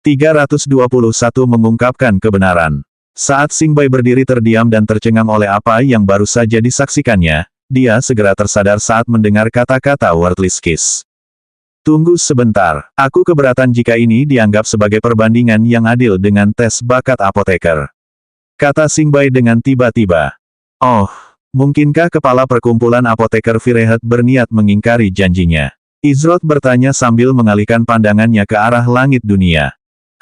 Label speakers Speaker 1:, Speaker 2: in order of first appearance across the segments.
Speaker 1: 321 mengungkapkan kebenaran. Saat Xingbai berdiri terdiam dan tercengang oleh apa yang baru saja disaksikannya, dia segera tersadar saat mendengar kata-kata Worthless Kiss. Tunggu sebentar, aku keberatan jika ini dianggap sebagai perbandingan yang adil dengan tes bakat apoteker. Kata Xingbai dengan tiba-tiba. Oh, mungkinkah kepala perkumpulan apoteker Firehead berniat mengingkari janjinya? Izrod bertanya sambil mengalihkan pandangannya ke arah langit dunia.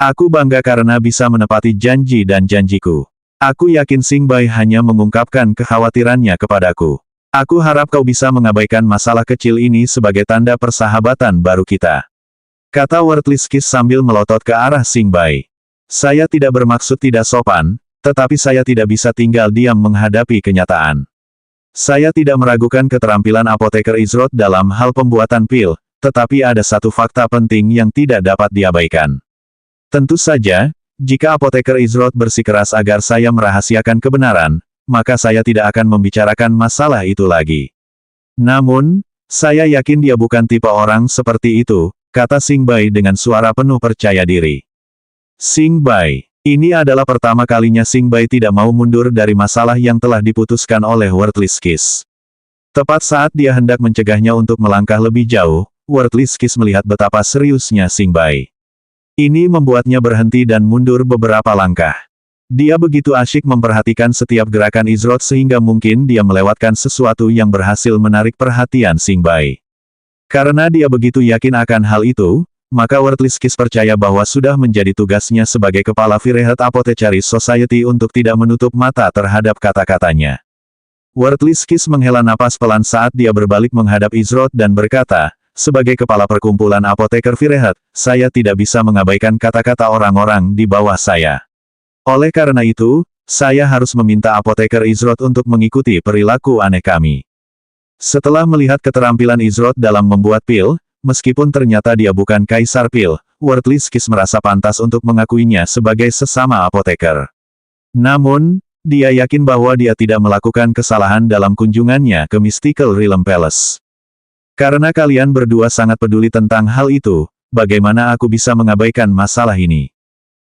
Speaker 1: Aku bangga karena bisa menepati janji dan janjiku. Aku yakin Xingbai hanya mengungkapkan kekhawatirannya kepadaku. Aku harap kau bisa mengabaikan masalah kecil ini sebagai tanda persahabatan baru kita. Kata Worthless Kiss sambil melotot ke arah Xingbai. Saya tidak bermaksud tidak sopan, tetapi saya tidak bisa tinggal diam menghadapi kenyataan. Saya tidak meragukan keterampilan apoteker Izrod dalam hal pembuatan pil, tetapi ada satu fakta penting yang tidak dapat diabaikan. Tentu saja, jika apoteker Izrod bersikeras agar saya merahasiakan kebenaran, maka saya tidak akan membicarakan masalah itu lagi. Namun, saya yakin dia bukan tipe orang seperti itu, kata Xingbai dengan suara penuh percaya diri. Xingbai, ini adalah pertama kalinya Xingbai tidak mau mundur dari masalah yang telah diputuskan oleh Worthless Kiss. Tepat saat dia hendak mencegahnya untuk melangkah lebih jauh, Worthless Kiss melihat betapa seriusnya Xingbai. Ini membuatnya berhenti dan mundur beberapa langkah. Dia begitu asyik memperhatikan setiap gerakan Izrod sehingga mungkin dia melewatkan sesuatu yang berhasil menarik perhatian Xingbai. Karena dia begitu yakin akan hal itu, maka Worthless Kiss percaya bahwa sudah menjadi tugasnya sebagai kepala Firehead Apothecary Society untuk tidak menutup mata terhadap kata-katanya. Worthless Kiss menghela napas pelan saat dia berbalik menghadap Izrod dan berkata, sebagai kepala perkumpulan apoteker Firehead, saya tidak bisa mengabaikan kata-kata orang-orang di bawah saya. Oleh karena itu, saya harus meminta apoteker Izrod untuk mengikuti perilaku aneh kami. Setelah melihat keterampilan Izrod dalam membuat pil, meskipun ternyata dia bukan kaisar pil, Worthless Kiss merasa pantas untuk mengakuinya sebagai sesama apoteker. Namun, dia yakin bahwa dia tidak melakukan kesalahan dalam kunjungannya ke Mystical Realm Palace. Karena kalian berdua sangat peduli tentang hal itu, bagaimana aku bisa mengabaikan masalah ini?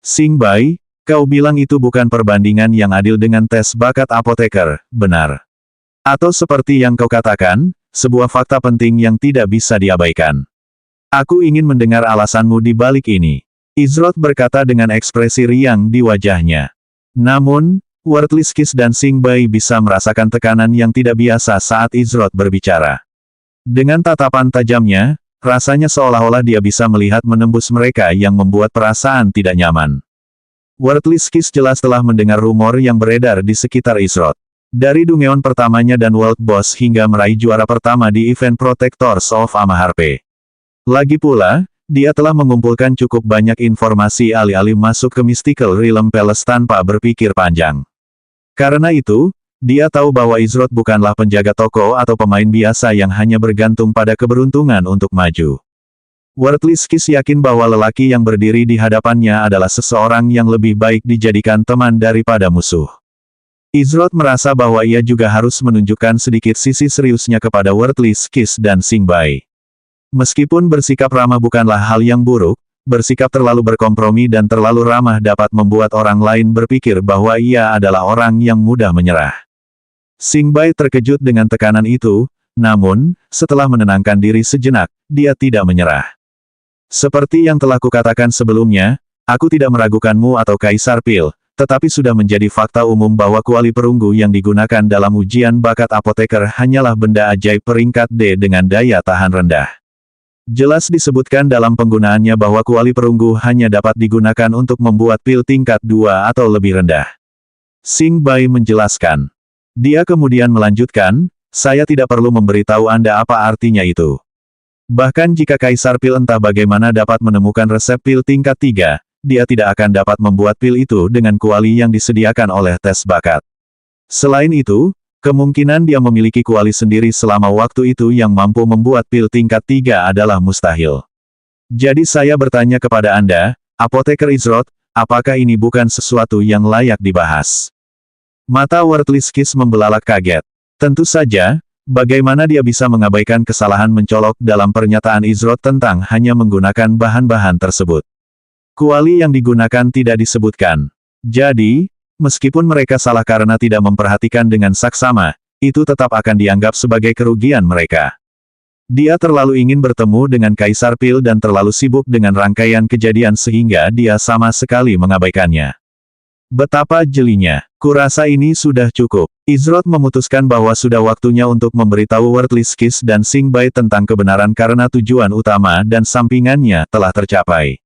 Speaker 1: Xingbai, kau bilang itu bukan perbandingan yang adil dengan tes bakat apoteker, benar? Atau seperti yang kau katakan, sebuah fakta penting yang tidak bisa diabaikan. Aku ingin mendengar alasanmu di balik ini. Izrod berkata dengan ekspresi riang di wajahnya. Namun, Worthless Kiss dan Xingbai bisa merasakan tekanan yang tidak biasa saat Izrod berbicara. Dengan tatapan tajamnya, rasanya seolah-olah dia bisa melihat menembus mereka yang membuat perasaan tidak nyaman. Worthless Kiss jelas telah mendengar rumor yang beredar di sekitar Izrod. Dari Dungeon pertamanya dan World Boss hingga meraih juara pertama di event Protectors of Amaharpe. Lagi pula, dia telah mengumpulkan cukup banyak informasi alih-alih masuk ke Mystical Realm Palace tanpa berpikir panjang. Karena itu, dia tahu bahwa Izrod bukanlah penjaga toko atau pemain biasa yang hanya bergantung pada keberuntungan untuk maju. Worthless Kiss yakin bahwa lelaki yang berdiri di hadapannya adalah seseorang yang lebih baik dijadikan teman daripada musuh. Izrod merasa bahwa ia juga harus menunjukkan sedikit sisi seriusnya kepada Worthless Kiss dan Xingbai. Meskipun bersikap ramah bukanlah hal yang buruk, bersikap terlalu berkompromi dan terlalu ramah dapat membuat orang lain berpikir bahwa ia adalah orang yang mudah menyerah. Xingbai terkejut dengan tekanan itu, namun, setelah menenangkan diri sejenak, dia tidak menyerah. Seperti yang telah kukatakan sebelumnya, aku tidak meragukanmu atau Kaisar Pil, tetapi sudah menjadi fakta umum bahwa kuali perunggu yang digunakan dalam ujian bakat apoteker hanyalah benda ajaib peringkat D dengan daya tahan rendah. Jelas disebutkan dalam penggunaannya bahwa kuali perunggu hanya dapat digunakan untuk membuat pil tingkat 2 atau lebih rendah. Xingbai menjelaskan. Dia kemudian melanjutkan, saya tidak perlu memberitahu Anda apa artinya itu. Bahkan jika Kaisar Pil entah bagaimana dapat menemukan resep pil tingkat 3, dia tidak akan dapat membuat pil itu dengan kuali yang disediakan oleh tes bakat. Selain itu, kemungkinan dia memiliki kuali sendiri selama waktu itu yang mampu membuat pil tingkat 3 adalah mustahil. Jadi saya bertanya kepada Anda, Apoteker Izrod, apakah ini bukan sesuatu yang layak dibahas? Mata Worthless Kiss membelalak kaget. Tentu saja, bagaimana dia bisa mengabaikan kesalahan mencolok dalam pernyataan Izrod tentang hanya menggunakan bahan-bahan tersebut. Kuali yang digunakan tidak disebutkan. Jadi, meskipun mereka salah karena tidak memperhatikan dengan saksama, itu tetap akan dianggap sebagai kerugian mereka. Dia terlalu ingin bertemu dengan Kaisar Pil dan terlalu sibuk dengan rangkaian kejadian sehingga dia sama sekali mengabaikannya. Betapa jelinya. Kurasa ini sudah cukup. Izrod memutuskan bahwa sudah waktunya untuk memberitahu Worthless Kiss dan Sing Bai tentang kebenaran karena tujuan utama dan sampingannya telah tercapai.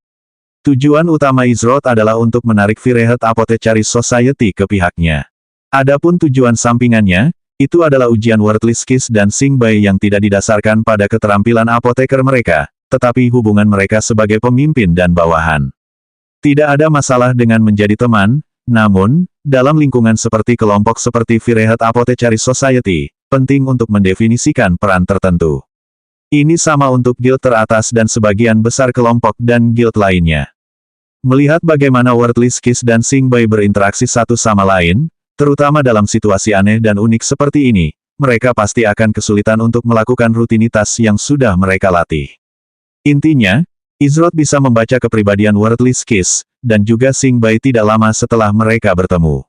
Speaker 1: Tujuan utama Izrod adalah untuk menarik Firehead Apothecary Society ke pihaknya. Adapun tujuan sampingannya, itu adalah ujian Worthless Kiss dan Sing Bai yang tidak didasarkan pada keterampilan apoteker mereka, tetapi hubungan mereka sebagai pemimpin dan bawahan. Tidak ada masalah dengan menjadi teman, namun, dalam lingkungan seperti kelompok seperti Firehead Apothecary Society, penting untuk mendefinisikan peran tertentu. Ini sama untuk guild teratas dan sebagian besar kelompok dan guild lainnya. Melihat bagaimana Worthless Kiss dan Sing Bai berinteraksi satu sama lain, terutama dalam situasi aneh dan unik seperti ini, mereka pasti akan kesulitan untuk melakukan rutinitas yang sudah mereka latih. Intinya, Izrod bisa membaca kepribadian Worthless Kiss, dan juga Sing Bai tidak lama setelah mereka bertemu.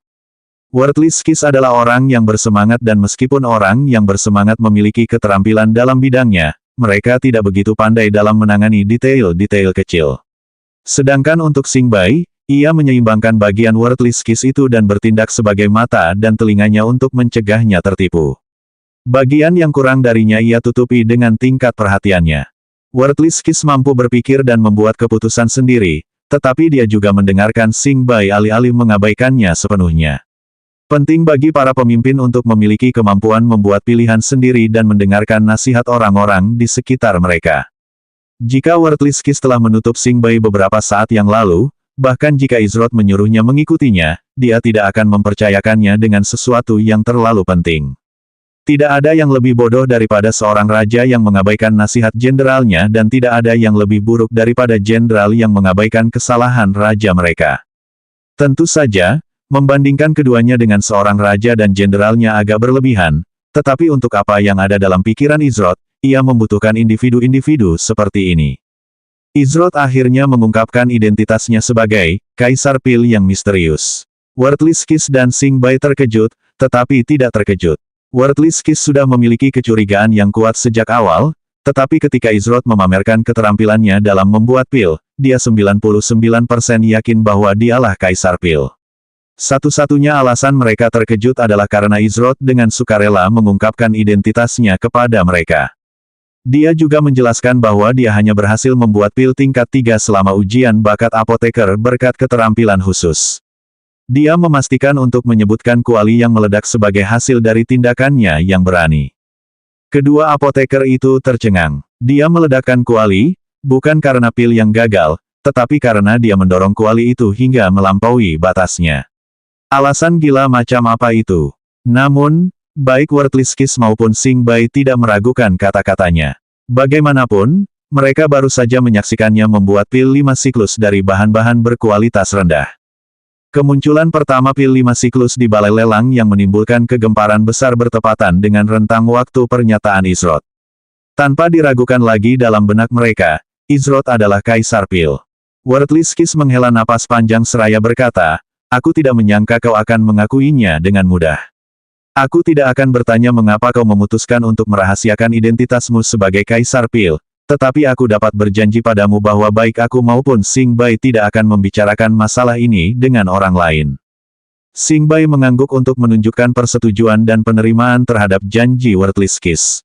Speaker 1: Worthless Kiss adalah orang yang bersemangat dan meskipun orang yang bersemangat memiliki keterampilan dalam bidangnya, mereka tidak begitu pandai dalam menangani detail-detail kecil. Sedangkan untuk Sing Bai, ia menyeimbangkan bagian Worthless Kiss itu dan bertindak sebagai mata dan telinganya untuk mencegahnya tertipu. Bagian yang kurang darinya ia tutupi dengan tingkat perhatiannya. Worthless Kiss mampu berpikir dan membuat keputusan sendiri, tetapi dia juga mendengarkan Sing Bai alih-alih mengabaikannya sepenuhnya. Penting bagi para pemimpin untuk memiliki kemampuan membuat pilihan sendiri dan mendengarkan nasihat orang-orang di sekitar mereka. Jika Worthless Kiss telah menutup Sing Bai beberapa saat yang lalu, bahkan jika Izrod menyuruhnya mengikutinya, dia tidak akan mempercayakannya dengan sesuatu yang terlalu penting. Tidak ada yang lebih bodoh daripada seorang raja yang mengabaikan nasihat jenderalnya dan tidak ada yang lebih buruk daripada jenderal yang mengabaikan kesalahan raja mereka. Tentu saja, membandingkan keduanya dengan seorang raja dan jenderalnya agak berlebihan, tetapi untuk apa yang ada dalam pikiran Izrod, ia membutuhkan individu-individu seperti ini. Izrod akhirnya mengungkapkan identitasnya sebagai Kaisar Pil yang misterius. Worthless Kiss dan Sing Bai terkejut, tetapi tidak terkejut. Worthless Kiss sudah memiliki kecurigaan yang kuat sejak awal, tetapi ketika Izrod memamerkan keterampilannya dalam membuat pil, dia 99% yakin bahwa dialah Kaisar Pil. Satu-satunya alasan mereka terkejut adalah karena Izrod dengan sukarela mengungkapkan identitasnya kepada mereka. Dia juga menjelaskan bahwa dia hanya berhasil membuat pil tingkat 3 selama ujian bakat apoteker berkat keterampilan khusus. Dia memastikan untuk menyebutkan kuali yang meledak sebagai hasil dari tindakannya yang berani. Kedua apoteker itu tercengang. Dia meledakkan kuali, bukan karena pil yang gagal, tetapi karena dia mendorong kuali itu hingga melampaui batasnya. Alasan gila macam apa itu? Namun, baik Worthless Kiss maupun Sing Bai tidak meragukan kata-katanya. Bagaimanapun, mereka baru saja menyaksikannya membuat pil 5 siklus dari bahan-bahan berkualitas rendah. Kemunculan pertama pil 5 siklus di balai lelang yang menimbulkan kegemparan besar bertepatan dengan rentang waktu pernyataan Izrod. Tanpa diragukan lagi dalam benak mereka, Izrod adalah Kaisar Pil. Worthless Kiss menghela napas panjang seraya berkata, "Aku tidak menyangka kau akan mengakuinya dengan mudah. Aku tidak akan bertanya mengapa kau memutuskan untuk merahasiakan identitasmu sebagai Kaisar Pil, tetapi aku dapat berjanji padamu bahwa baik aku maupun Sing Bai tidak akan membicarakan masalah ini dengan orang lain." Sing Bai mengangguk untuk menunjukkan persetujuan dan penerimaan terhadap janji Worthless Kiss.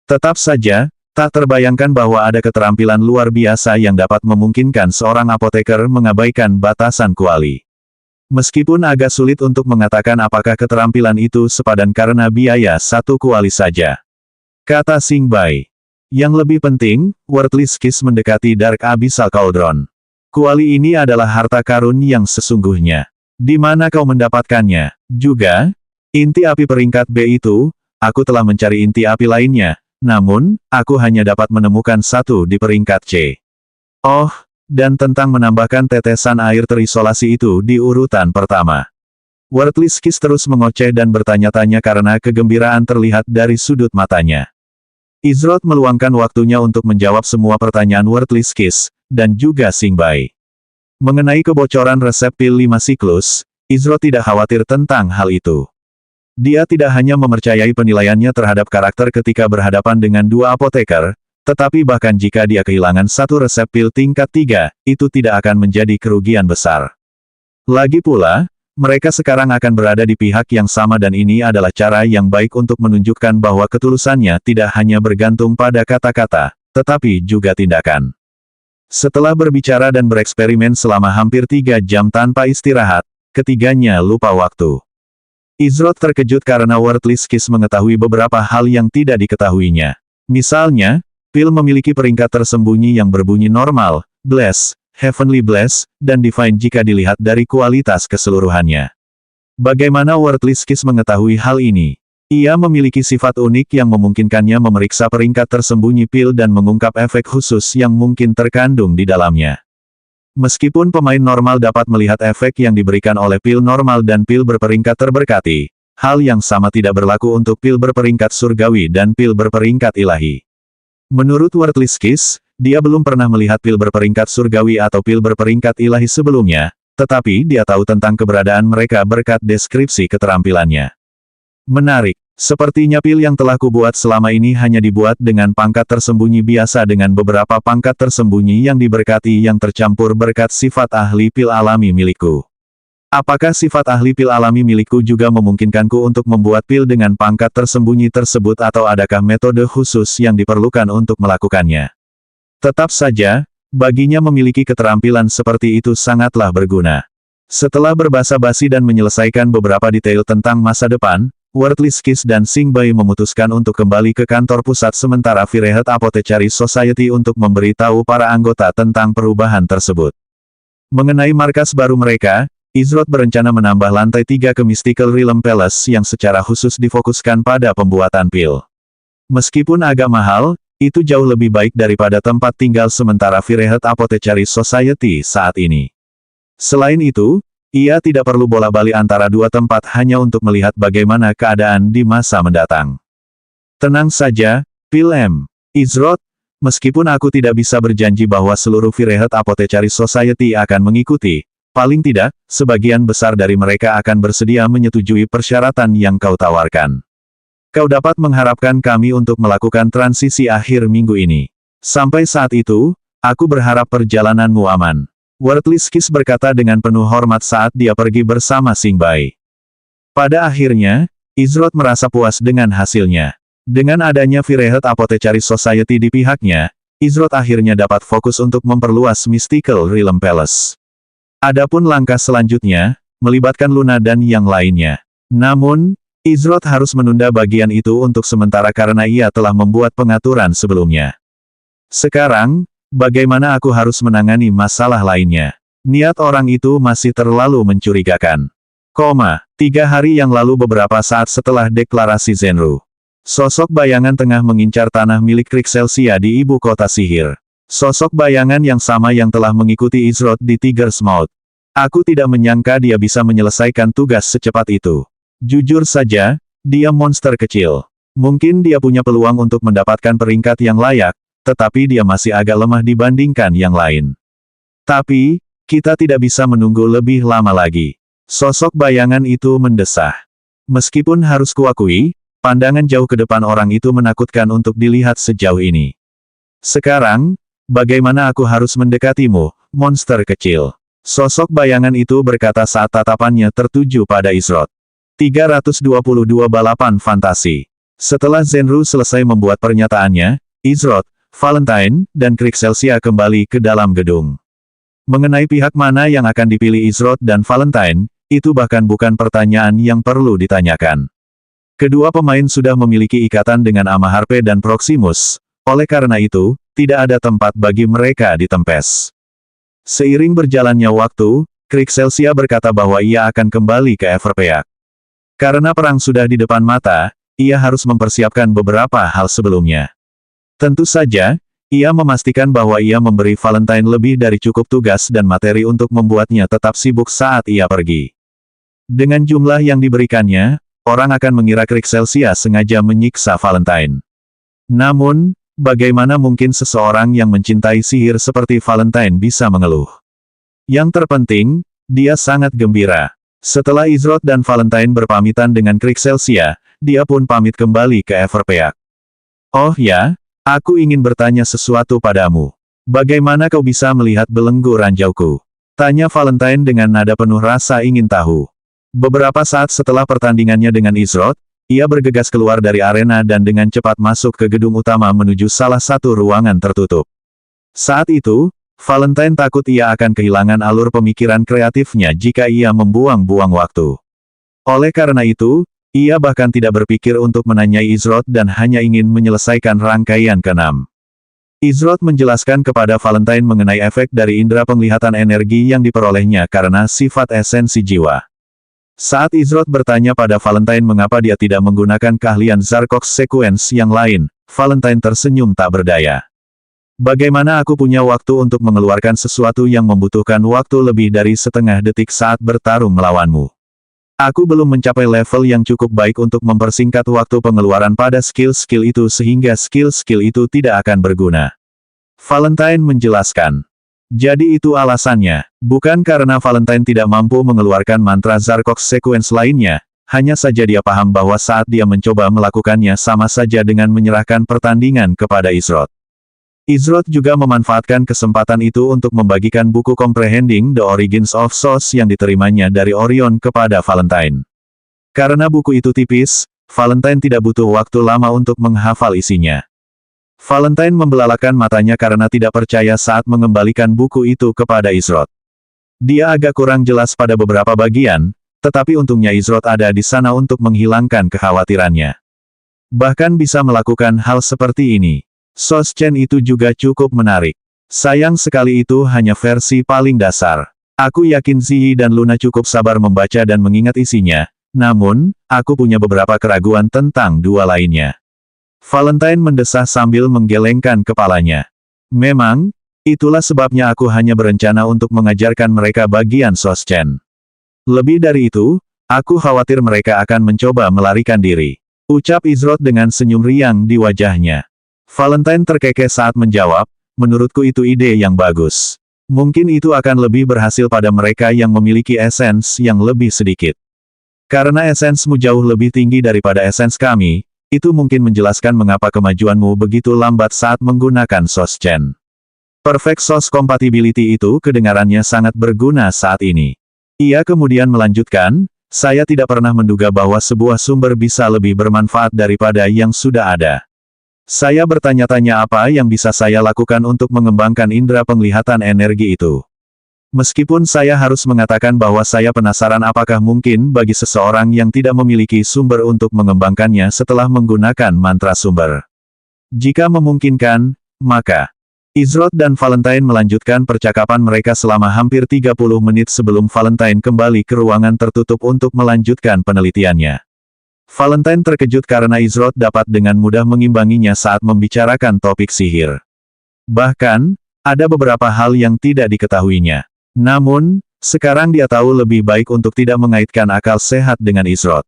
Speaker 1: Tetap saja, tak terbayangkan bahwa ada keterampilan luar biasa yang dapat memungkinkan seorang apoteker mengabaikan batasan kuali. Meskipun agak sulit untuk mengatakan apakah keterampilan itu sepadan karena biaya satu kuali saja. Kata Sing Bai. Yang lebih penting, Worthless Kiss mendekati Dark Abyssal Cauldron. Kuali ini adalah harta karun yang sesungguhnya. Di mana kau mendapatkannya? Juga, inti api peringkat B itu, aku telah mencari inti api lainnya, namun, aku hanya dapat menemukan satu di peringkat C. Oh, dan tentang menambahkan tetesan air terisolasi itu di urutan pertama. Worthless Kiss terus mengoceh dan bertanya-tanya karena kegembiraan terlihat dari sudut matanya. Izrod meluangkan waktunya untuk menjawab semua pertanyaan Worthless Kiss, dan juga Sing Bai. Mengenai kebocoran resep pil 5 siklus, Izro tidak khawatir tentang hal itu. Dia tidak hanya mempercayai penilaiannya terhadap karakter ketika berhadapan dengan dua apoteker, tetapi bahkan jika dia kehilangan satu resep pil tingkat 3, itu tidak akan menjadi kerugian besar. Lagi pula, mereka sekarang akan berada di pihak yang sama dan ini adalah cara yang baik untuk menunjukkan bahwa ketulusannya tidak hanya bergantung pada kata-kata, tetapi juga tindakan. Setelah berbicara dan bereksperimen selama hampir 3 jam tanpa istirahat, ketiganya lupa waktu. Izro terkejut karena Worthless Kiss mengetahui beberapa hal yang tidak diketahuinya. Misalnya, pil memiliki peringkat tersembunyi yang berbunyi normal, Bless, Heavenly Bless, dan Divine jika dilihat dari kualitas keseluruhannya. Bagaimana Worthless Kiss mengetahui hal ini? Ia memiliki sifat unik yang memungkinkannya memeriksa peringkat tersembunyi pil dan mengungkap efek khusus yang mungkin terkandung di dalamnya. Meskipun pemain normal dapat melihat efek yang diberikan oleh pil normal dan pil berperingkat terberkati, hal yang sama tidak berlaku untuk pil berperingkat surgawi dan pil berperingkat ilahi. Menurut Worthless Kiss, dia belum pernah melihat pil berperingkat surgawi atau pil berperingkat ilahi sebelumnya, tetapi dia tahu tentang keberadaan mereka berkat deskripsi keterampilannya. Menarik. Sepertinya pil yang telah kubuat selama ini hanya dibuat dengan pangkat tersembunyi biasa dengan beberapa pangkat tersembunyi yang diberkati yang tercampur berkat sifat ahli pil alami milikku. Apakah sifat ahli pil alami milikku juga memungkinkanku untuk membuat pil dengan pangkat tersembunyi tersebut atau adakah metode khusus yang diperlukan untuk melakukannya? Tetap saja, baginya memiliki keterampilan seperti itu sangatlah berguna. Setelah berbasa-basi dan menyelesaikan beberapa detail tentang masa depan, Worthless Kiss dan Xing Bai memutuskan untuk kembali ke kantor pusat sementara Firehead Apothecary Society untuk memberitahu para anggota tentang perubahan tersebut. Mengenai markas baru mereka, Izro berencana menambah lantai 3 ke Mystical Realm Palace yang secara khusus difokuskan pada pembuatan pil. Meskipun agak mahal, itu jauh lebih baik daripada tempat tinggal sementara Firehead Apothecary Society saat ini. Selain itu, ia tidak perlu bolak-balik antara dua tempat hanya untuk melihat bagaimana keadaan di masa mendatang. Tenang saja, Pil M. Izro, meskipun aku tidak bisa berjanji bahwa seluruh Firehead Apothecary Society akan mengikuti, paling tidak, sebagian besar dari mereka akan bersedia menyetujui persyaratan yang kau tawarkan. Kau dapat mengharapkan kami untuk melakukan transisi akhir minggu ini. Sampai saat itu, aku berharap perjalananmu aman. Worthless Kiss berkata dengan penuh hormat saat dia pergi bersama Xing Bai. Pada akhirnya, Izro merasa puas dengan hasilnya. Dengan adanya Firehead Apothecary Society di pihaknya, Izro akhirnya dapat fokus untuk memperluas Mystical Realm Palace. Adapun langkah selanjutnya, melibatkan Luna dan yang lainnya. Namun, Izro harus menunda bagian itu untuk sementara karena ia telah membuat pengaturan sebelumnya. Sekarang, bagaimana aku harus menangani masalah lainnya? Niat orang itu masih terlalu mencurigakan. 3 hari yang lalu beberapa saat setelah deklarasi Zenru. Sosok bayangan tengah mengincar tanah milik Krixelsia di ibu kota sihir. Sosok bayangan yang sama yang telah mengikuti Izro di Tiger's Mouth. Aku tidak menyangka dia bisa menyelesaikan tugas secepat itu. Jujur saja, dia monster kecil. Mungkin dia punya peluang untuk mendapatkan peringkat yang layak, tetapi dia masih agak lemah dibandingkan yang lain. Tapi, kita tidak bisa menunggu lebih lama lagi. Sosok bayangan itu mendesah. Meskipun harus kuakui, pandangan jauh ke depan orang itu menakutkan untuk dilihat sejauh ini. Sekarang, bagaimana aku harus mendekatimu, monster kecil? Sosok bayangan itu berkata saat tatapannya tertuju pada Izro. 322 Balapan Fantasi. Setelah Zenru selesai membuat pernyataannya, Izro, Valentine, dan Krixelsia kembali ke dalam gedung. Mengenai pihak mana yang akan dipilih Izro dan Valentine, itu bahkan bukan pertanyaan yang perlu ditanyakan. Kedua pemain sudah memiliki ikatan dengan Amaharpe dan Proximus, oleh karena itu, tidak ada tempat bagi mereka di Tempest. Seiring berjalannya waktu, Krixelsia berkata bahwa ia akan kembali ke Everpeak. Karena perang sudah di depan mata, ia harus mempersiapkan beberapa hal sebelumnya. Tentu saja, ia memastikan bahwa ia memberi Valentine lebih dari cukup tugas dan materi untuk membuatnya tetap sibuk saat ia pergi. Dengan jumlah yang diberikannya, orang akan mengira Krixelsia sengaja menyiksa Valentine. Namun, bagaimana mungkin seseorang yang mencintai sihir seperti Valentine bisa mengeluh? Yang terpenting, dia sangat gembira. Setelah Izrod dan Valentine berpamitan dengan Krixelsia, dia pun pamit kembali ke Everpeak. Oh ya, aku ingin bertanya sesuatu padamu. Bagaimana kau bisa melihat belenggu ranjauku? Tanya Valentine dengan nada penuh rasa ingin tahu. Beberapa saat setelah pertandingannya dengan Izrod, ia bergegas keluar dari arena dan dengan cepat masuk ke gedung utama menuju salah satu ruangan tertutup. Saat itu, Valentine takut ia akan kehilangan alur pemikiran kreatifnya jika ia membuang-buang waktu. Oleh karena itu, ia bahkan tidak berpikir untuk menanyai Izrod dan hanya ingin menyelesaikan rangkaian ke-6. Izrod menjelaskan kepada Valentine mengenai efek dari indera penglihatan energi yang diperolehnya karena sifat esensi jiwa. Saat Izrod bertanya pada Valentine mengapa dia tidak menggunakan keahlian Zarkox Sequence yang lain, Valentine tersenyum tak berdaya. Bagaimana aku punya waktu untuk mengeluarkan sesuatu yang membutuhkan waktu lebih dari setengah detik saat bertarung melawanmu? Aku belum mencapai level yang cukup baik untuk mempersingkat waktu pengeluaran pada skill-skill itu sehingga skill-skill itu tidak akan berguna. Valentine menjelaskan. Jadi itu alasannya, bukan karena Valentine tidak mampu mengeluarkan mantra Zarkox Sequence lainnya, hanya saja dia paham bahwa saat dia mencoba melakukannya sama saja dengan menyerahkan pertandingan kepada Izrod. Izrod juga memanfaatkan kesempatan itu untuk membagikan buku Comprehending the Origins of Souls yang diterimanya dari Orion kepada Valentine. Karena buku itu tipis, Valentine tidak butuh waktu lama untuk menghafal isinya. Valentine membelalakan matanya karena tidak percaya saat mengembalikan buku itu kepada Izrod. Dia agak kurang jelas pada beberapa bagian, tetapi untungnya Izrod ada di sana untuk menghilangkan kekhawatirannya. Bahkan bisa melakukan hal seperti ini. Soschen itu juga cukup menarik. Sayang sekali itu hanya versi paling dasar. Aku yakin Ziyi dan Luna cukup sabar membaca dan mengingat isinya, namun, aku punya beberapa keraguan tentang dua lainnya. Valentine mendesah sambil menggelengkan kepalanya. Memang, itulah sebabnya aku hanya berencana untuk mengajarkan mereka bagian Soschen. Lebih dari itu, aku khawatir mereka akan mencoba melarikan diri. Ucap Izrod dengan senyum riang di wajahnya. Valentine terkekeh saat menjawab, menurutku itu ide yang bagus. Mungkin itu akan lebih berhasil pada mereka yang memiliki esens yang lebih sedikit. Karena esensmu jauh lebih tinggi daripada esens kami, itu mungkin menjelaskan mengapa kemajuanmu begitu lambat saat menggunakan Soschen. Perfect Source Compatibility itu kedengarannya sangat berguna saat ini. Ia kemudian melanjutkan, saya tidak pernah menduga bahwa sebuah sumber bisa lebih bermanfaat daripada yang sudah ada. Saya bertanya-tanya apa yang bisa saya lakukan untuk mengembangkan indera penglihatan energi itu. Meskipun saya harus mengatakan bahwa saya penasaran apakah mungkin bagi seseorang yang tidak memiliki sumber untuk mengembangkannya setelah menggunakan mantra sumber. Jika memungkinkan, maka Izrod dan Valentine melanjutkan percakapan mereka selama hampir 30 menit sebelum Valentine kembali ke ruangan tertutup untuk melanjutkan penelitiannya. Valentine terkejut karena Izrod dapat dengan mudah mengimbanginya saat membicarakan topik sihir. Bahkan, ada beberapa hal yang tidak diketahuinya. Namun, sekarang dia tahu lebih baik untuk tidak mengaitkan akal sehat dengan Izrod.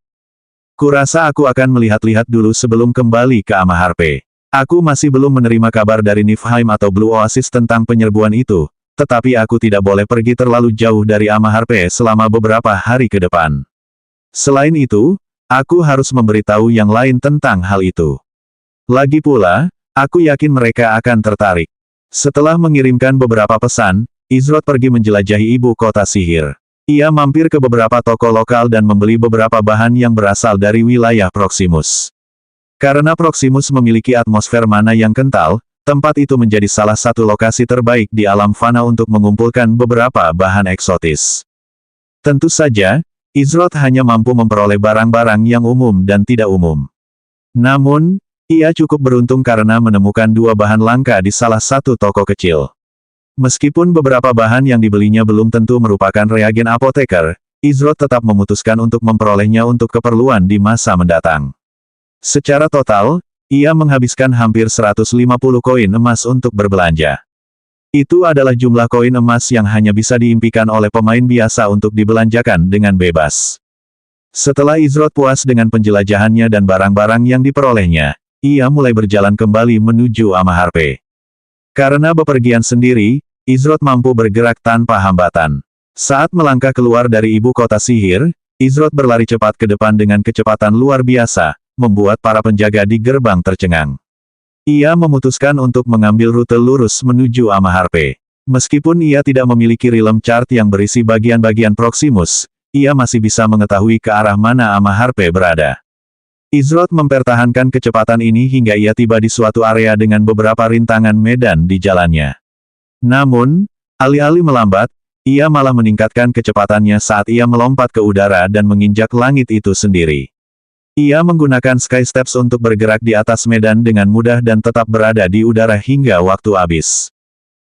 Speaker 1: Kurasa aku akan melihat-lihat dulu sebelum kembali ke Amaharpe. Aku masih belum menerima kabar dari Niflheim atau Blue Oasis tentang penyerbuan itu, tetapi aku tidak boleh pergi terlalu jauh dari Amaharpe selama beberapa hari ke depan. Selain itu, aku harus memberitahu yang lain tentang hal itu. Lagi pula, aku yakin mereka akan tertarik. Setelah mengirimkan beberapa pesan, Izrod pergi menjelajahi ibu kota sihir. Ia mampir ke beberapa toko lokal dan membeli beberapa bahan yang berasal dari wilayah Proximus. Karena Proximus memiliki atmosfer mana yang kental, tempat itu menjadi salah satu lokasi terbaik di alam fana untuk mengumpulkan beberapa bahan eksotis. Tentu saja, Izrod hanya mampu memperoleh barang-barang yang umum dan tidak umum. Namun, ia cukup beruntung karena menemukan dua bahan langka di salah satu toko kecil. Meskipun beberapa bahan yang dibelinya belum tentu merupakan reagen apoteker, Izrod tetap memutuskan untuk memperolehnya untuk keperluan di masa mendatang. Secara total, ia menghabiskan hampir 150 koin emas untuk berbelanja. Itu adalah jumlah koin emas yang hanya bisa diimpikan oleh pemain biasa untuk dibelanjakan dengan bebas. Setelah Izrod puas dengan penjelajahannya dan barang-barang yang diperolehnya, ia mulai berjalan kembali menuju Amaharpe. Karena bepergian sendiri, Izroth mampu bergerak tanpa hambatan. Saat melangkah keluar dari ibu kota sihir, Izroth berlari cepat ke depan dengan kecepatan luar biasa, membuat para penjaga di gerbang tercengang. Ia memutuskan untuk mengambil rute lurus menuju Amaharpe. Meskipun ia tidak memiliki realm chart yang berisi bagian-bagian Proximus, ia masih bisa mengetahui ke arah mana Amaharpe berada. Izroth mempertahankan kecepatan ini hingga ia tiba di suatu area dengan beberapa rintangan medan di jalannya. Namun, alih-alih melambat, ia malah meningkatkan kecepatannya saat ia melompat ke udara dan menginjak langit itu sendiri. Ia menggunakan Sky Steps untuk bergerak di atas medan dengan mudah dan tetap berada di udara hingga waktu habis.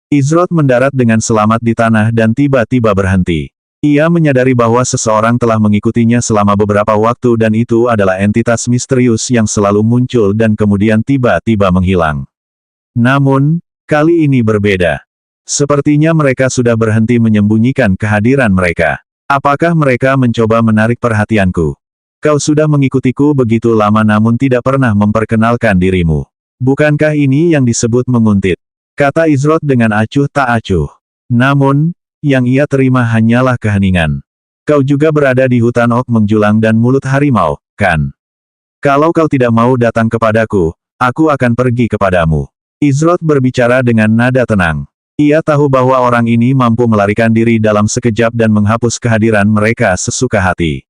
Speaker 1: Izroth mendarat dengan selamat di tanah dan tiba-tiba berhenti. Ia menyadari bahwa seseorang telah mengikutinya selama beberapa waktu dan itu adalah entitas misterius yang selalu muncul dan kemudian tiba-tiba menghilang. Namun, kali ini berbeda. Sepertinya mereka sudah berhenti menyembunyikan kehadiran mereka. Apakah mereka mencoba menarik perhatianku? Kau sudah mengikutiku begitu lama namun tidak pernah memperkenalkan dirimu. Bukankah ini yang disebut menguntit? Kata Izroth dengan acuh tak acuh. Namun, yang ia terima hanyalah keheningan. Kau juga berada di hutan ok menjulang dan mulut harimau, kan? Kalau kau tidak mau datang kepadaku, aku akan pergi kepadamu. Izroth berbicara dengan nada tenang. Ia tahu bahwa orang ini mampu melarikan diri dalam sekejap dan menghapus kehadiran mereka sesuka hati.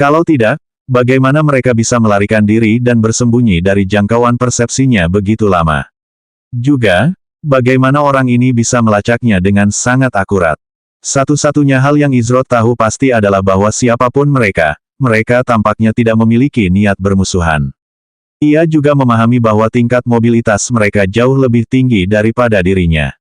Speaker 1: Kalau tidak, bagaimana mereka bisa melarikan diri dan bersembunyi dari jangkauan persepsinya begitu lama? Juga, bagaimana orang ini bisa melacaknya dengan sangat akurat? Satu-satunya hal yang Izroth tahu pasti adalah bahwa siapapun mereka tampaknya tidak memiliki niat bermusuhan. Ia juga memahami bahwa tingkat mobilitas mereka jauh lebih tinggi daripada dirinya.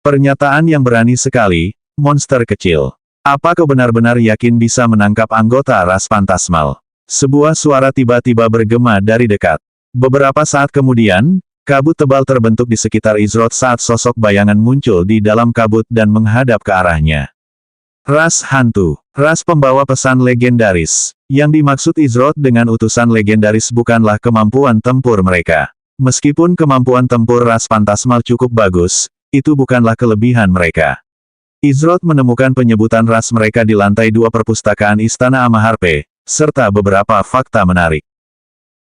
Speaker 1: Pernyataan yang berani sekali, monster kecil. Apa kau benar-benar yakin bisa menangkap anggota ras Phantasmal? Sebuah suara tiba-tiba bergema dari dekat. Beberapa saat kemudian, kabut tebal terbentuk di sekitar Izroth saat sosok bayangan muncul di dalam kabut dan menghadap ke arahnya. Ras hantu, ras pembawa pesan legendaris. Yang dimaksud Izroth dengan utusan legendaris bukanlah kemampuan tempur mereka. Meskipun kemampuan tempur ras Phantasmal cukup bagus, itu bukanlah kelebihan mereka. Izroth menemukan penyebutan ras mereka di lantai 2 perpustakaan Istana Amaharpe, serta beberapa fakta menarik.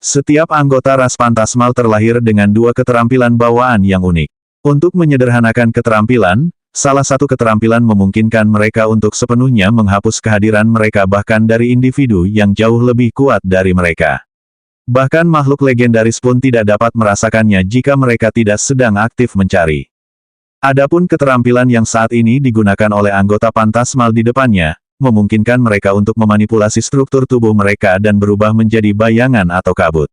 Speaker 1: Setiap anggota ras Phantasmal terlahir dengan 2 keterampilan bawaan yang unik. Untuk menyederhanakan keterampilan, salah satu keterampilan memungkinkan mereka untuk sepenuhnya menghapus kehadiran mereka bahkan dari individu yang jauh lebih kuat dari mereka. Bahkan makhluk legendaris pun tidak dapat merasakannya jika mereka tidak sedang aktif mencari. Adapun keterampilan yang saat ini digunakan oleh anggota Phantasmal di depannya, memungkinkan mereka untuk memanipulasi struktur tubuh mereka dan berubah menjadi bayangan atau kabut.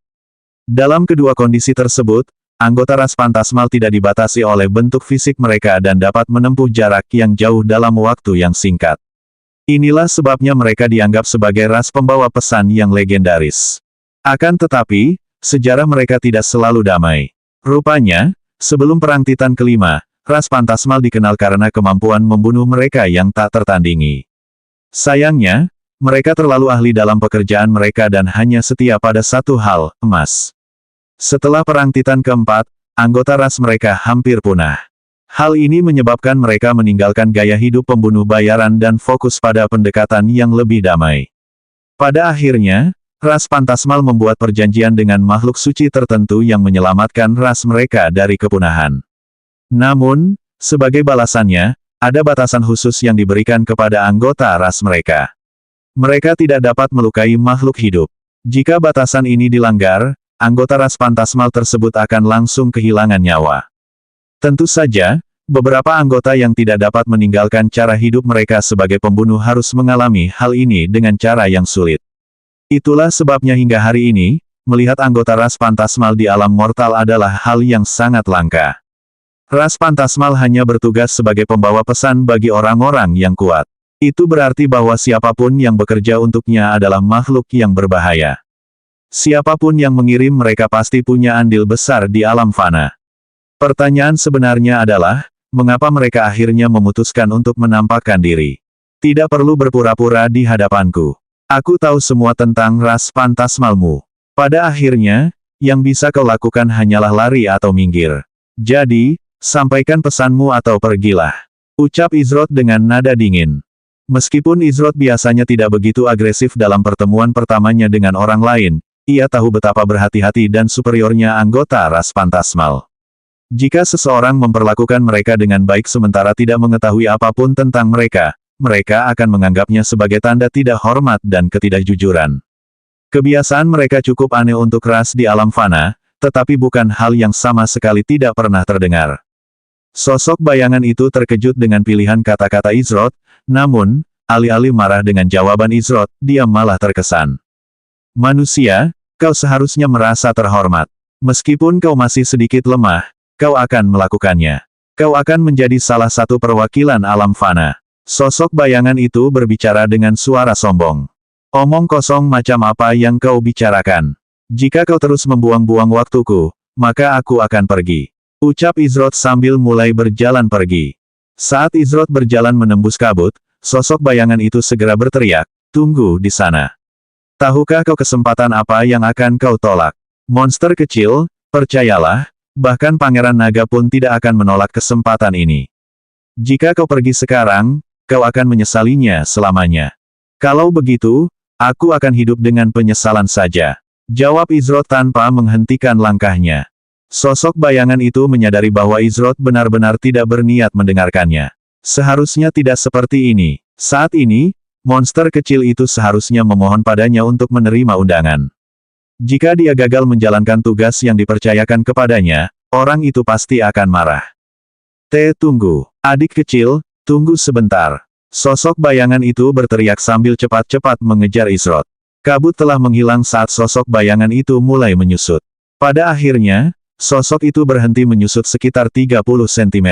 Speaker 1: Dalam kedua kondisi tersebut, anggota ras Phantasmal tidak dibatasi oleh bentuk fisik mereka dan dapat menempuh jarak yang jauh dalam waktu yang singkat. Inilah sebabnya mereka dianggap sebagai ras pembawa pesan yang legendaris. Akan tetapi, sejarah mereka tidak selalu damai. Rupanya, sebelum Perang Titan kelima, ras Phantasmal dikenal karena kemampuan membunuh mereka yang tak tertandingi. Sayangnya, mereka terlalu ahli dalam pekerjaan mereka dan hanya setia pada satu hal, emas. Setelah Perang Titan keempat, anggota ras mereka hampir punah. Hal ini menyebabkan mereka meninggalkan gaya hidup pembunuh bayaran dan fokus pada pendekatan yang lebih damai. Pada akhirnya, ras Phantasmal membuat perjanjian dengan makhluk suci tertentu yang menyelamatkan ras mereka dari kepunahan. Namun, sebagai balasannya, ada batasan khusus yang diberikan kepada anggota ras mereka. Mereka tidak dapat melukai makhluk hidup. Jika batasan ini dilanggar, anggota ras Phantasmal tersebut akan langsung kehilangan nyawa. Tentu saja, beberapa anggota yang tidak dapat meninggalkan cara hidup mereka sebagai pembunuh harus mengalami hal ini dengan cara yang sulit. Itulah sebabnya hingga hari ini, melihat anggota ras Phantasmal di alam mortal adalah hal yang sangat langka. Ras Phantasmal hanya bertugas sebagai pembawa pesan bagi orang-orang yang kuat. Itu berarti bahwa siapapun yang bekerja untuknya adalah makhluk yang berbahaya. Siapapun yang mengirim mereka pasti punya andil besar di alam fana. Pertanyaan sebenarnya adalah, mengapa mereka akhirnya memutuskan untuk menampakkan diri? Tidak perlu berpura-pura di hadapanku. Aku tahu semua tentang ras Phantasmalmu. Pada akhirnya, yang bisa kau lakukan hanyalah lari atau minggir. Jadi, Sampaikan pesanmu atau pergilah. Ucap Izrod dengan nada dingin. Meskipun Izrod biasanya tidak begitu agresif dalam pertemuan pertamanya dengan orang lain, ia tahu betapa berhati-hati dan superiornya anggota ras Phantasmal. Jika seseorang memperlakukan mereka dengan baik sementara tidak mengetahui apapun tentang mereka, mereka akan menganggapnya sebagai tanda tidak hormat dan ketidakjujuran. Kebiasaan mereka cukup aneh untuk ras di alam fana, tetapi bukan hal yang sama sekali tidak pernah terdengar. Sosok bayangan itu terkejut dengan pilihan kata-kata Izrod, namun, alih-alih marah dengan jawaban Izrod, dia malah terkesan. Manusia, kau seharusnya merasa terhormat. Meskipun kau masih sedikit lemah, kau akan melakukannya. Kau akan menjadi salah satu perwakilan alam fana. Sosok bayangan itu berbicara dengan suara sombong. Omong kosong macam apa yang kau bicarakan? Jika kau terus membuang-buang waktuku, maka aku akan pergi. Ucap Izrod sambil mulai berjalan pergi. Saat Izrod berjalan menembus kabut, sosok bayangan itu segera berteriak, tunggu di sana. Tahukah kau kesempatan apa yang akan kau tolak? Monster kecil, percayalah, bahkan Pangeran Naga pun tidak akan menolak kesempatan ini. Jika kau pergi sekarang, kau akan menyesalinya selamanya. Kalau begitu, aku akan hidup dengan penyesalan saja. Jawab Izrod tanpa menghentikan langkahnya. Sosok bayangan itu menyadari bahwa Izrod benar-benar tidak berniat mendengarkannya. Seharusnya tidak seperti ini. Saat ini, monster kecil itu seharusnya memohon padanya untuk menerima undangan. Jika dia gagal menjalankan tugas yang dipercayakan kepadanya, orang itu pasti akan marah. Tunggu. Adik kecil, tunggu sebentar. Sosok bayangan itu berteriak sambil cepat-cepat mengejar Izrod. Kabut telah menghilang saat sosok bayangan itu mulai menyusut. Pada akhirnya, sosok itu berhenti menyusut sekitar 30 cm.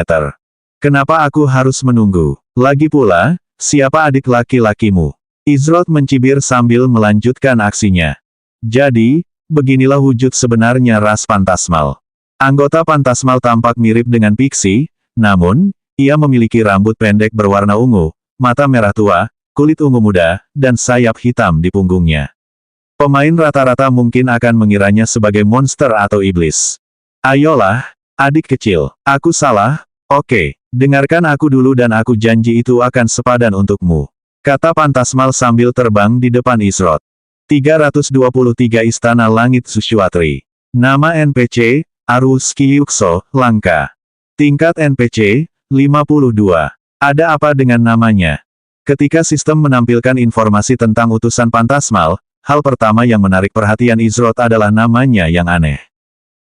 Speaker 1: Kenapa aku harus menunggu? Lagi pula, siapa adik laki-lakimu? Izrod mencibir sambil melanjutkan aksinya. Jadi, beginilah wujud sebenarnya ras Phantasmal. Anggota Phantasmal tampak mirip dengan Pixie, namun, ia memiliki rambut pendek berwarna ungu, mata merah tua, kulit ungu muda, dan sayap hitam di punggungnya. Pemain rata-rata mungkin akan mengiranya sebagai monster atau iblis. Ayolah, adik kecil, aku salah, oke, dengarkan aku dulu dan aku janji itu akan sepadan untukmu. Kata Phantasmal sambil terbang di depan Izrod. 323 Istana Langit Tsushwatri. Nama NPC, Arus Kyukso, Langka. Tingkat NPC, 52. Ada apa dengan namanya? Ketika sistem menampilkan informasi tentang utusan Phantasmal, hal pertama yang menarik perhatian Izrod adalah namanya yang aneh.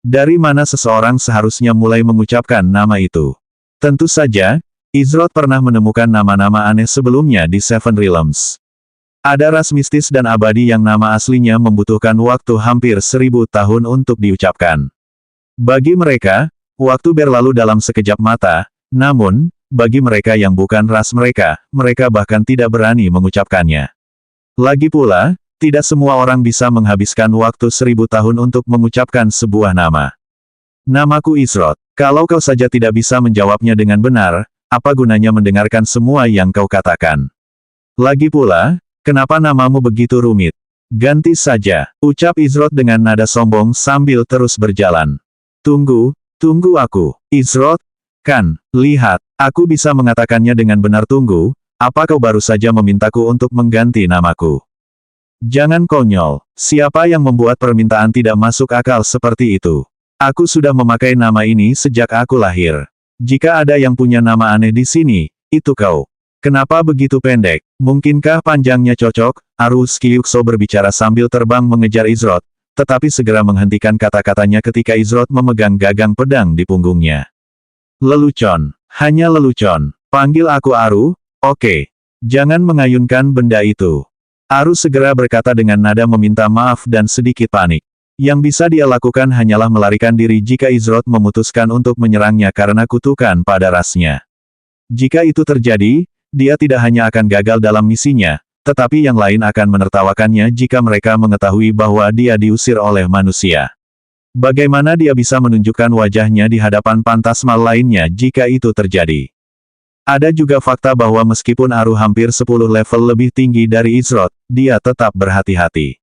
Speaker 1: Dari mana seseorang seharusnya mulai mengucapkan nama itu? Tentu saja, Izrod pernah menemukan nama-nama aneh sebelumnya di Seven Realms. Ada ras mistis dan abadi yang nama aslinya membutuhkan waktu hampir 1000 tahun untuk diucapkan. Bagi mereka, waktu berlalu dalam sekejap mata, namun, bagi mereka yang bukan ras mereka, mereka bahkan tidak berani mengucapkannya. Lagi pula, tidak semua orang bisa menghabiskan waktu 1000 tahun untuk mengucapkan sebuah nama. Namaku Izrod. Kalau kau saja tidak bisa menjawabnya dengan benar, apa gunanya mendengarkan semua yang kau katakan? Lagi pula, kenapa namamu begitu rumit? Ganti saja, ucap Izrod dengan nada sombong sambil terus berjalan. Tunggu aku. Izrod, kan, lihat, aku bisa mengatakannya dengan benar tunggu, apa kau baru saja memintaku untuk mengganti namaku? Jangan konyol, siapa yang membuat permintaan tidak masuk akal seperti itu? Aku sudah memakai nama ini sejak aku lahir. Jika ada yang punya nama aneh di sini, itu kau. Kenapa begitu pendek? Mungkinkah panjangnya cocok? Arus Kyukso berbicara sambil terbang mengejar Izrod, tetapi segera menghentikan kata-katanya ketika Izrod memegang gagang pedang di punggungnya. Lelucon, hanya lelucon. Panggil aku Aru, oke. Jangan mengayunkan benda itu. Aru segera berkata dengan nada meminta maaf dan sedikit panik. Yang bisa dia lakukan hanyalah melarikan diri jika Izrod memutuskan untuk menyerangnya karena kutukan pada rasnya. Jika itu terjadi, dia tidak hanya akan gagal dalam misinya, tetapi yang lain akan menertawakannya jika mereka mengetahui bahwa dia diusir oleh manusia. Bagaimana dia bisa menunjukkan wajahnya di hadapan Phantasmal lainnya jika itu terjadi? Ada juga fakta bahwa meskipun Aru hampir 10 level lebih tinggi dari Izrod, dia tetap berhati-hati.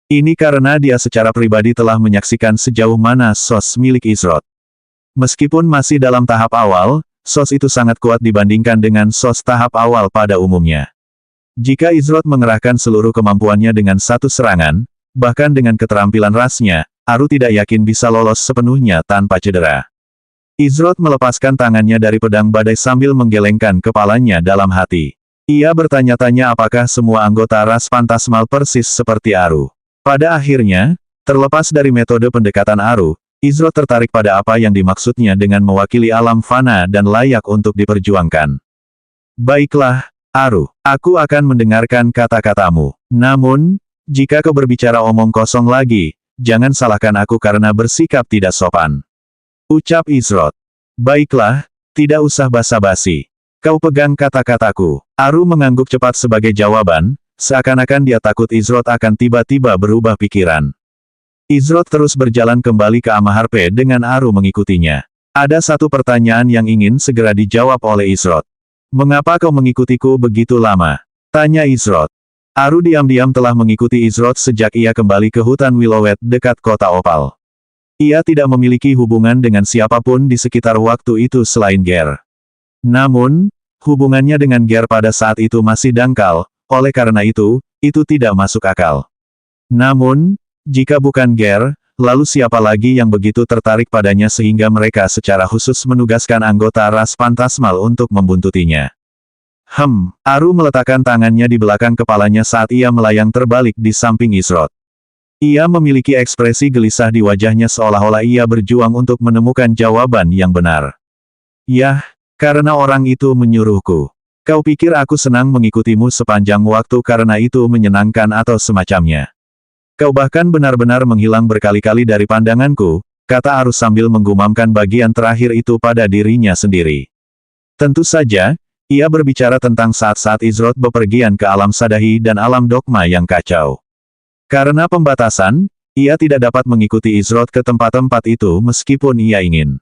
Speaker 1: Ini karena dia secara pribadi telah menyaksikan sejauh mana sos milik Izrod. Meskipun masih dalam tahap awal, SOS itu sangat kuat dibandingkan dengan SOS tahap awal pada umumnya. Jika Izroth mengerahkan seluruh kemampuannya dengan satu serangan, bahkan dengan keterampilan rasnya, Aru tidak yakin bisa lolos sepenuhnya tanpa cedera. Izroth melepaskan tangannya dari pedang badai sambil menggelengkan kepalanya dalam hati. Ia bertanya-tanya apakah semua anggota ras fantasmal persis seperti Aru. Pada akhirnya, terlepas dari metode pendekatan Aru, Izroth tertarik pada apa yang dimaksudnya dengan mewakili alam fana dan layak untuk diperjuangkan. Baiklah, Aru, aku akan mendengarkan kata-katamu. Namun, jika kau berbicara omong kosong lagi, jangan salahkan aku karena bersikap tidak sopan. Ucap Izroth. Baiklah, tidak usah basa-basi. Kau pegang kata-kataku. Aru mengangguk cepat sebagai jawaban, seakan-akan dia takut Izroth akan tiba-tiba berubah pikiran. Izroth terus berjalan kembali ke Amaharpe dengan Aru mengikutinya. Ada satu pertanyaan yang ingin segera dijawab oleh Izroth. Mengapa kau mengikutiku begitu lama? Tanya Izroth. Aru diam-diam telah mengikuti Izroth sejak ia kembali ke hutan Willowet dekat kota Opal. Ia tidak memiliki hubungan dengan siapapun di sekitar waktu itu selain Ger. Namun, hubungannya dengan Ger pada saat itu masih dangkal, oleh karena itu tidak masuk akal. Namun, jika bukan Ger, lalu siapa lagi yang begitu tertarik padanya sehingga mereka secara khusus menugaskan anggota ras fantasmal untuk membuntutinya? Aru meletakkan tangannya di belakang kepalanya saat ia melayang terbalik di samping Izroth. Ia memiliki ekspresi gelisah di wajahnya seolah-olah ia berjuang untuk menemukan jawaban yang benar. Yah, karena orang itu menyuruhku. Kau pikir aku senang mengikutimu sepanjang waktu karena itu menyenangkan atau semacamnya. Kau bahkan benar-benar menghilang berkali-kali dari pandanganku, kata Aru sambil menggumamkan bagian terakhir itu pada dirinya sendiri. Tentu saja, ia berbicara tentang saat-saat Izroth bepergian ke alam Sadahi dan alam dogma yang kacau. Karena pembatasan, ia tidak dapat mengikuti Izroth ke tempat-tempat itu meskipun ia ingin.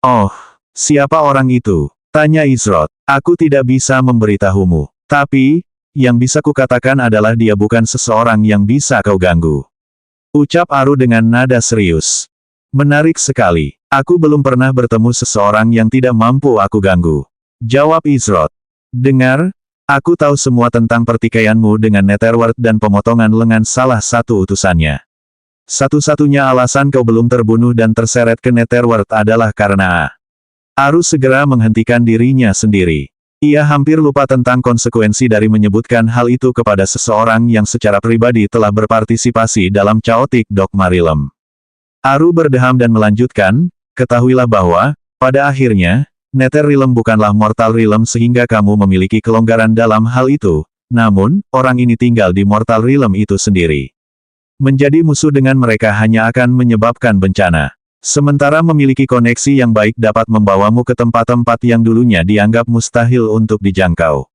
Speaker 1: Oh, siapa orang itu? Tanya Izroth. Aku tidak bisa memberitahumu. Tapi, yang bisa kukatakan adalah dia bukan seseorang yang bisa kau ganggu. Ucap Aru dengan nada serius. Menarik sekali. Aku belum pernah bertemu seseorang yang tidak mampu aku ganggu. Jawab Izroth. Dengar, aku tahu semua tentang pertikaianmu dengan Netherworld dan pemotongan lengan salah satu utusannya. Satu-satunya alasan kau belum terbunuh dan terseret ke Netherworld adalah karena Aru segera menghentikan dirinya sendiri. Ia hampir lupa tentang konsekuensi dari menyebutkan hal itu kepada seseorang yang secara pribadi telah berpartisipasi dalam Chaotic Dogma Realm. Aru berdeham dan melanjutkan, ketahuilah bahwa, pada akhirnya, Nether Realm bukanlah Mortal Realm sehingga kamu memiliki kelonggaran dalam hal itu, namun, orang ini tinggal di Mortal Realm itu sendiri. Menjadi musuh dengan mereka hanya akan menyebabkan bencana. Sementara memiliki koneksi yang baik dapat membawamu ke tempat-tempat yang dulunya dianggap mustahil untuk dijangkau.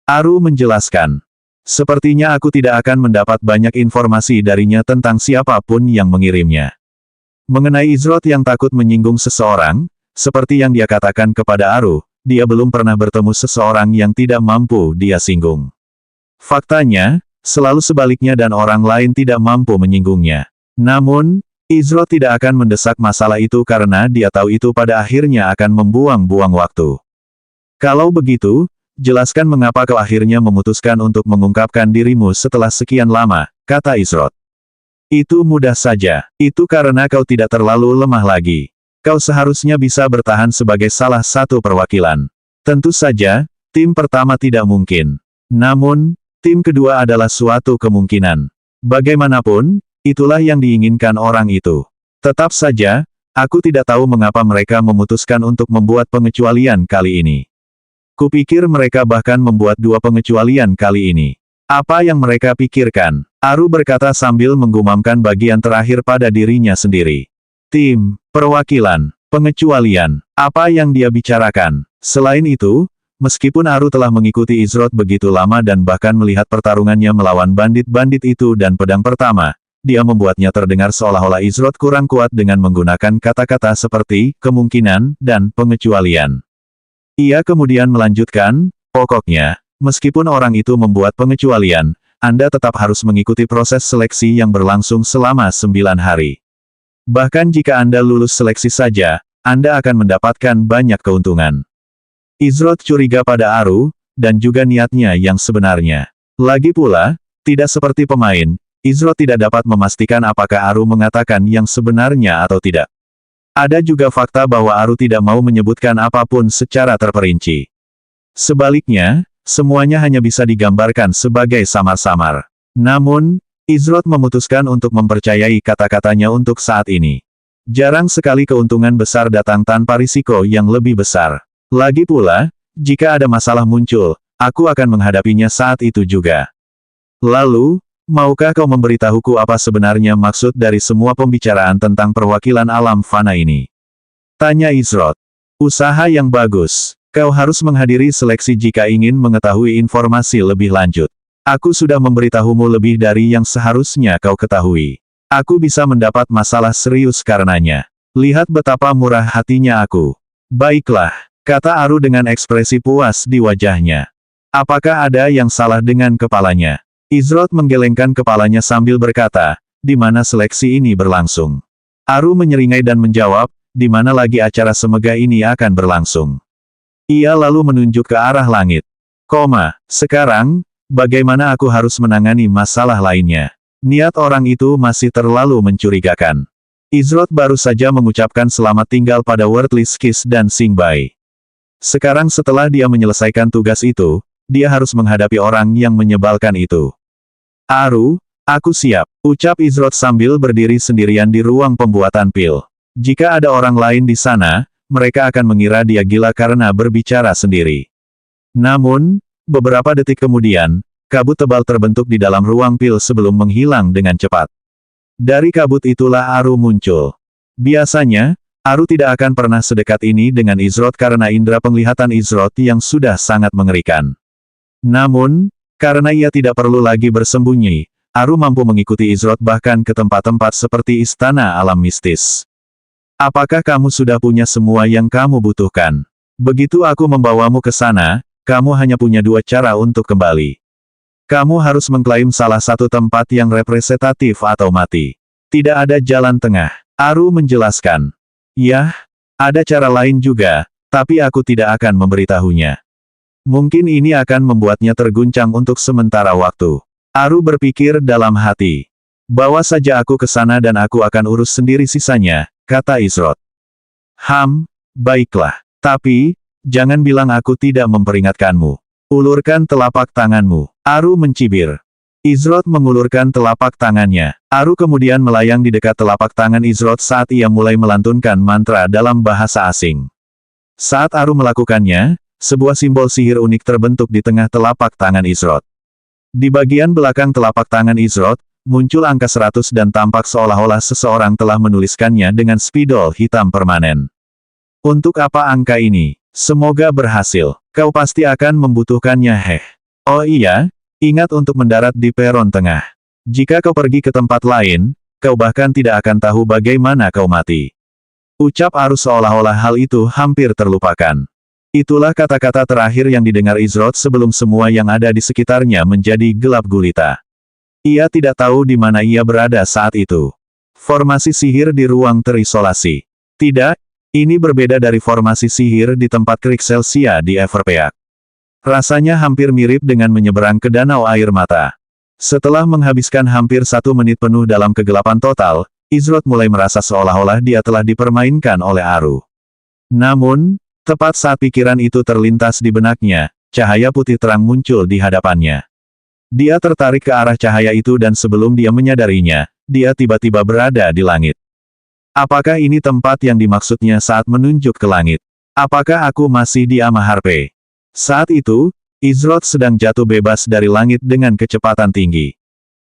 Speaker 1: Aru menjelaskan. Sepertinya aku tidak akan mendapat banyak informasi darinya tentang siapapun yang mengirimnya. Mengenai Izroth yang takut menyinggung seseorang, seperti yang dia katakan kepada Aru, dia belum pernah bertemu seseorang yang tidak mampu dia singgung. Faktanya, selalu sebaliknya dan orang lain tidak mampu menyinggungnya. Namun, Izroth tidak akan mendesak masalah itu karena dia tahu itu pada akhirnya akan membuang-buang waktu. Kalau begitu, jelaskan mengapa kau akhirnya memutuskan untuk mengungkapkan dirimu setelah sekian lama, kata Izroth. Itu mudah saja. Itu karena kau tidak terlalu lemah lagi. Kau seharusnya bisa bertahan sebagai salah satu perwakilan. Tentu saja, tim pertama tidak mungkin. Namun, tim kedua adalah suatu kemungkinan. Bagaimanapun, itulah yang diinginkan orang itu. Tetap saja, aku tidak tahu mengapa mereka memutuskan untuk membuat pengecualian kali ini. Kupikir mereka bahkan membuat 2 pengecualian kali ini. Apa yang mereka pikirkan? Aru berkata sambil menggumamkan bagian terakhir pada dirinya sendiri. Tim, perwakilan, pengecualian, apa yang dia bicarakan? Selain itu, meskipun Aru telah mengikuti Izroth begitu lama dan bahkan melihat pertarungannya melawan bandit-bandit itu dan pedang pertama, dia membuatnya terdengar seolah-olah Izroth kurang kuat dengan menggunakan kata-kata seperti kemungkinan dan pengecualian. Ia kemudian melanjutkan, pokoknya, meskipun orang itu membuat pengecualian, Anda tetap harus mengikuti proses seleksi yang berlangsung selama 9 hari. Bahkan jika Anda lulus seleksi saja, Anda akan mendapatkan banyak keuntungan. Izrod curiga pada Aru, dan juga niatnya yang sebenarnya. Lagi pula, tidak seperti pemain, Izrod tidak dapat memastikan apakah Aru mengatakan yang sebenarnya atau tidak. Ada juga fakta bahwa Aru tidak mau menyebutkan apapun secara terperinci. Sebaliknya, semuanya hanya bisa digambarkan sebagai samar-samar. Namun, Izrod memutuskan untuk mempercayai kata-katanya untuk saat ini. Jarang sekali keuntungan besar datang tanpa risiko yang lebih besar. Lagi pula, jika ada masalah muncul, aku akan menghadapinya saat itu juga. Lalu, maukah kau memberitahuku apa sebenarnya maksud dari semua pembicaraan tentang perwakilan alam fana ini? Tanya Izrod. Usaha yang bagus. Kau harus menghadiri seleksi jika ingin mengetahui informasi lebih lanjut. Aku sudah memberitahumu lebih dari yang seharusnya kau ketahui. Aku bisa mendapat masalah serius karenanya. Lihat betapa murah hatinya aku. Baiklah, kata Aru dengan ekspresi puas di wajahnya. Apakah ada yang salah dengan kepalanya? Izrod menggelengkan kepalanya sambil berkata, di mana seleksi ini berlangsung? Aru menyeringai dan menjawab, di mana lagi acara semegah ini akan berlangsung? Ia lalu menunjuk ke arah langit. Sekarang, bagaimana aku harus menangani masalah lainnya? Niat orang itu masih terlalu mencurigakan. Izrod baru saja mengucapkan selamat tinggal pada Worthless Kiss dan Xingbai. Sekarang setelah dia menyelesaikan tugas itu, dia harus menghadapi orang yang menyebalkan itu. Aru, aku siap, ucap Izrod sambil berdiri sendirian di ruang pembuatan pil. Jika ada orang lain di sana, mereka akan mengira dia gila karena berbicara sendiri. Namun, beberapa detik kemudian, kabut tebal terbentuk di dalam ruang pil sebelum menghilang dengan cepat. Dari kabut itulah Aru muncul. Biasanya, Aru tidak akan pernah sedekat ini dengan Izrod karena indera penglihatan Izrod yang sudah sangat mengerikan. Namun, karena ia tidak perlu lagi bersembunyi, Aru mampu mengikuti Izrod bahkan ke tempat-tempat seperti istana alam mistis. Apakah kamu sudah punya semua yang kamu butuhkan? Begitu aku membawamu ke sana, kamu hanya punya dua cara untuk kembali. Kamu harus mengklaim salah satu tempat yang representatif atau mati. Tidak ada jalan tengah. Aru menjelaskan. Yah, ada cara lain juga, tapi aku tidak akan memberitahunya. Mungkin ini akan membuatnya terguncang untuk sementara waktu. Aru berpikir dalam hati. Bawa saja aku ke sana dan aku akan urus sendiri sisanya, kata Izrod. Baiklah. Tapi, jangan bilang aku tidak memperingatkanmu. Ulurkan telapak tanganmu. Aru mencibir. Izrod mengulurkan telapak tangannya. Aru kemudian melayang di dekat telapak tangan Izrod saat ia mulai melantunkan mantra dalam bahasa asing. Saat Aru melakukannya, sebuah simbol sihir unik terbentuk di tengah telapak tangan Izrod. Di bagian belakang telapak tangan Izrod, muncul angka 100 dan tampak seolah-olah seseorang telah menuliskannya dengan spidol hitam permanen. Untuk apa angka ini? Semoga berhasil. Kau pasti akan membutuhkannya. Oh iya, ingat untuk mendarat di peron tengah. Jika kau pergi ke tempat lain, kau bahkan tidak akan tahu bagaimana kau mati. Ucap Aru seolah-olah hal itu hampir terlupakan. Itulah kata-kata terakhir yang didengar Izrod sebelum semua yang ada di sekitarnya menjadi gelap gulita. Ia tidak tahu di mana ia berada saat itu. Formasi sihir di ruang terisolasi. Tidak, ini berbeda dari formasi sihir di tempat Krixelsia di Everpeak. Rasanya hampir mirip dengan menyeberang ke danau air mata. Setelah menghabiskan hampir 1 menit penuh dalam kegelapan total, Izrod mulai merasa seolah-olah dia telah dipermainkan oleh Aru. Namun, tepat saat pikiran itu terlintas di benaknya, cahaya putih terang muncul di hadapannya. Dia tertarik ke arah cahaya itu dan sebelum dia menyadarinya, dia tiba-tiba berada di langit. Apakah ini tempat yang dimaksudnya saat menunjuk ke langit? Apakah aku masih di Amaharpe? Saat itu, Izrod sedang jatuh bebas dari langit dengan kecepatan tinggi.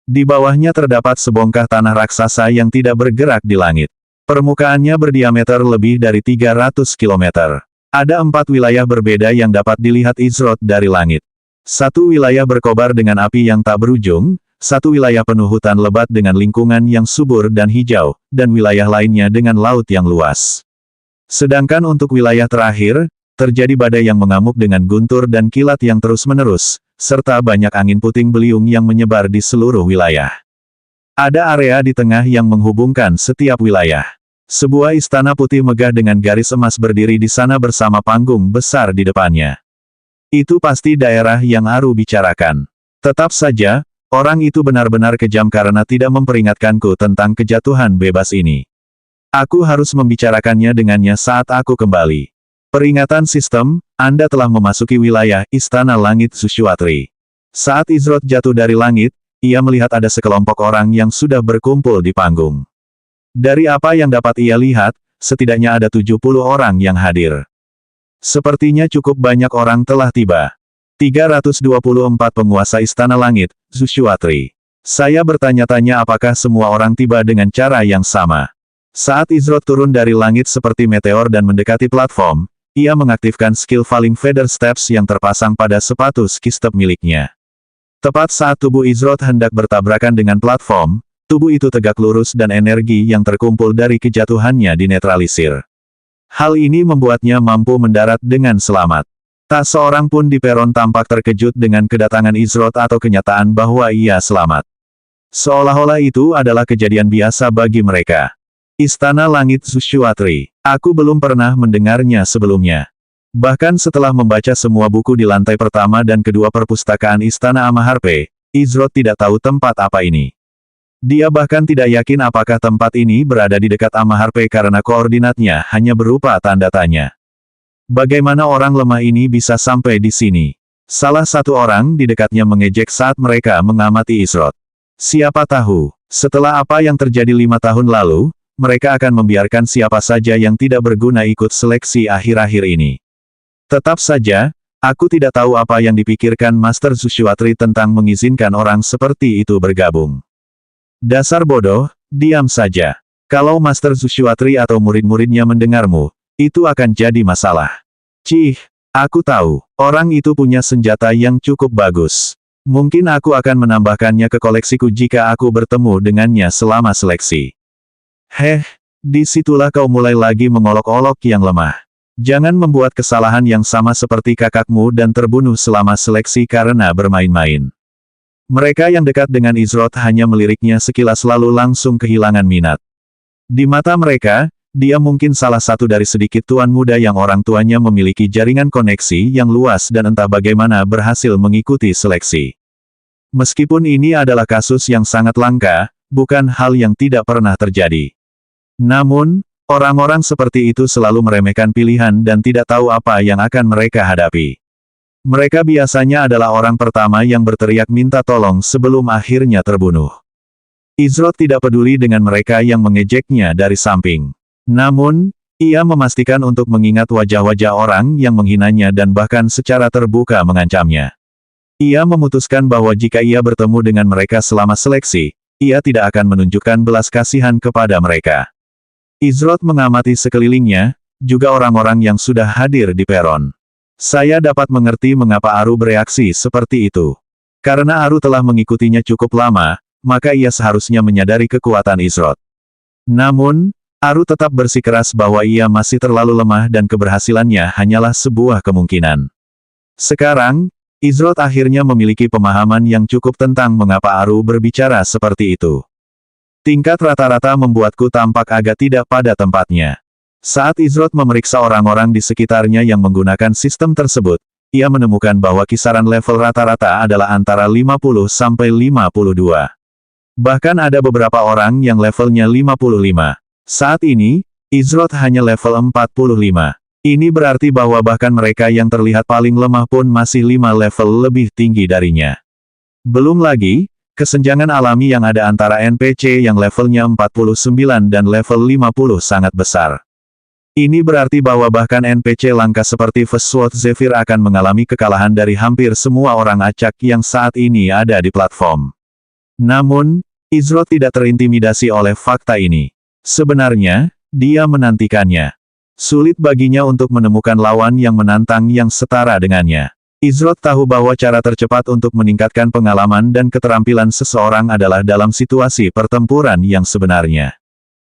Speaker 1: Di bawahnya terdapat sebongkah tanah raksasa yang tidak bergerak di langit. Permukaannya berdiameter lebih dari 300 km. Ada 4 wilayah berbeda yang dapat dilihat Izrod dari langit. Satu wilayah berkobar dengan api yang tak berujung, satu wilayah penuh hutan lebat dengan lingkungan yang subur dan hijau, dan wilayah lainnya dengan laut yang luas. Sedangkan untuk wilayah terakhir, terjadi badai yang mengamuk dengan guntur dan kilat yang terus-menerus, serta banyak angin puting beliung yang menyebar di seluruh wilayah. Ada area di tengah yang menghubungkan setiap wilayah. Sebuah istana putih megah dengan garis emas berdiri di sana bersama panggung besar di depannya. Itu pasti daerah yang Aru bicarakan. Tetap saja, orang itu benar-benar kejam karena tidak memperingatkanku tentang kejatuhan bebas ini. Aku harus membicarakannya dengannya saat aku kembali. Peringatan sistem, Anda telah memasuki wilayah Istana Langit Tsushiyatri. Saat Izrod jatuh dari langit, ia melihat ada sekelompok orang yang sudah berkumpul di panggung. Dari apa yang dapat ia lihat, setidaknya ada 70 orang yang hadir. Sepertinya cukup banyak orang telah tiba. 324 penguasa Istana Langit, Tsushiyatri. Saya bertanya-tanya apakah semua orang tiba dengan cara yang sama. Saat Izrod turun dari langit seperti meteor dan mendekati platform, ia mengaktifkan skill Falling Feather Steps yang terpasang pada sepatu ski step miliknya. Tepat saat tubuh Izrod hendak bertabrakan dengan platform, tubuh itu tegak lurus dan energi yang terkumpul dari kejatuhannya dinetralisir. Hal ini membuatnya mampu mendarat dengan selamat. Tak seorang pun di peron tampak terkejut dengan kedatangan Izrod atau kenyataan bahwa ia selamat. Seolah-olah itu adalah kejadian biasa bagi mereka. Istana Langit Tsushiyatri. Aku belum pernah mendengarnya sebelumnya. Bahkan setelah membaca semua buku di lantai pertama dan kedua perpustakaan Istana Amaharpe, Izrod tidak tahu tempat apa ini. Dia bahkan tidak yakin apakah tempat ini berada di dekat Amaharpe karena koordinatnya hanya berupa tanda tanya. Bagaimana orang lemah ini bisa sampai di sini? Salah satu orang di dekatnya mengejek saat mereka mengamati Izrod. Siapa tahu, setelah apa yang terjadi 5 tahun lalu, mereka akan membiarkan siapa saja yang tidak berguna ikut seleksi akhir-akhir ini. Tetap saja, aku tidak tahu apa yang dipikirkan Master Tsushiyatri tentang mengizinkan orang seperti itu bergabung. Dasar bodoh, diam saja. Kalau Master Tsushiyatri atau murid-muridnya mendengarmu, itu akan jadi masalah. Cih, aku tahu, orang itu punya senjata yang cukup bagus. Mungkin aku akan menambahkannya ke koleksiku jika aku bertemu dengannya selama seleksi. Disitulah kau mulai lagi mengolok-olok yang lemah. Jangan membuat kesalahan yang sama seperti kakakmu dan terbunuh selama seleksi karena bermain-main. Mereka yang dekat dengan Izrod hanya meliriknya sekilas lalu langsung kehilangan minat. Di mata mereka, dia mungkin salah satu dari sedikit tuan muda yang orang tuanya memiliki jaringan koneksi yang luas dan entah bagaimana berhasil mengikuti seleksi. Meskipun ini adalah kasus yang sangat langka, bukan hal yang tidak pernah terjadi. Namun, orang-orang seperti itu selalu meremehkan pilihan dan tidak tahu apa yang akan mereka hadapi. Mereka biasanya adalah orang pertama yang berteriak minta tolong sebelum akhirnya terbunuh. Izrod tidak peduli dengan mereka yang mengejeknya dari samping. Namun, ia memastikan untuk mengingat wajah-wajah orang yang menghinanya dan bahkan secara terbuka mengancamnya. Ia memutuskan bahwa jika ia bertemu dengan mereka selama seleksi, ia tidak akan menunjukkan belas kasihan kepada mereka. Izrod mengamati sekelilingnya, juga orang-orang yang sudah hadir di peron. Saya dapat mengerti mengapa Aru bereaksi seperti itu. Karena Aru telah mengikutinya cukup lama, maka ia seharusnya menyadari kekuatan Izrod. Namun, Aru tetap bersikeras bahwa ia masih terlalu lemah dan keberhasilannya hanyalah sebuah kemungkinan. Sekarang, Izrod akhirnya memiliki pemahaman yang cukup tentang mengapa Aru berbicara seperti itu. Tingkat rata-rata membuatku tampak agak tidak pada tempatnya. Saat Izrod memeriksa orang-orang di sekitarnya yang menggunakan sistem tersebut, ia menemukan bahwa kisaran level rata-rata adalah antara 50 sampai 52. Bahkan ada beberapa orang yang levelnya 55. Saat ini, Izrod hanya level 45. Ini berarti bahwa bahkan mereka yang terlihat paling lemah pun masih 5 level lebih tinggi darinya. Belum lagi, kesenjangan alami yang ada antara NPC yang levelnya 49 dan level 50 sangat besar. Ini berarti bahwa bahkan NPC langka seperti Vesword Zephyr akan mengalami kekalahan dari hampir semua orang acak yang saat ini ada di platform. Namun, Izrod tidak terintimidasi oleh fakta ini. Sebenarnya, dia menantikannya. Sulit baginya untuk menemukan lawan yang menantang yang setara dengannya. Izrod tahu bahwa cara tercepat untuk meningkatkan pengalaman dan keterampilan seseorang adalah dalam situasi pertempuran yang sebenarnya.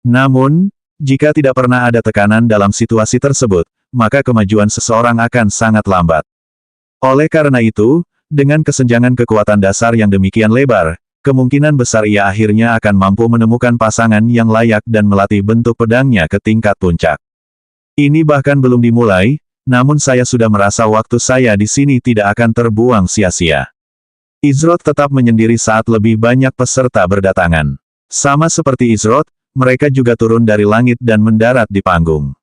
Speaker 1: Namun, jika tidak pernah ada tekanan dalam situasi tersebut, maka kemajuan seseorang akan sangat lambat. Oleh karena itu, dengan kesenjangan kekuatan dasar yang demikian lebar, kemungkinan besar ia akhirnya akan mampu menemukan pasangan yang layak dan melatih bentuk pedangnya ke tingkat puncak. Ini bahkan belum dimulai, namun saya sudah merasa waktu saya di sini tidak akan terbuang sia-sia. Izrod tetap menyendiri saat lebih banyak peserta berdatangan. Sama seperti Izrod, mereka juga turun dari langit dan mendarat di panggung.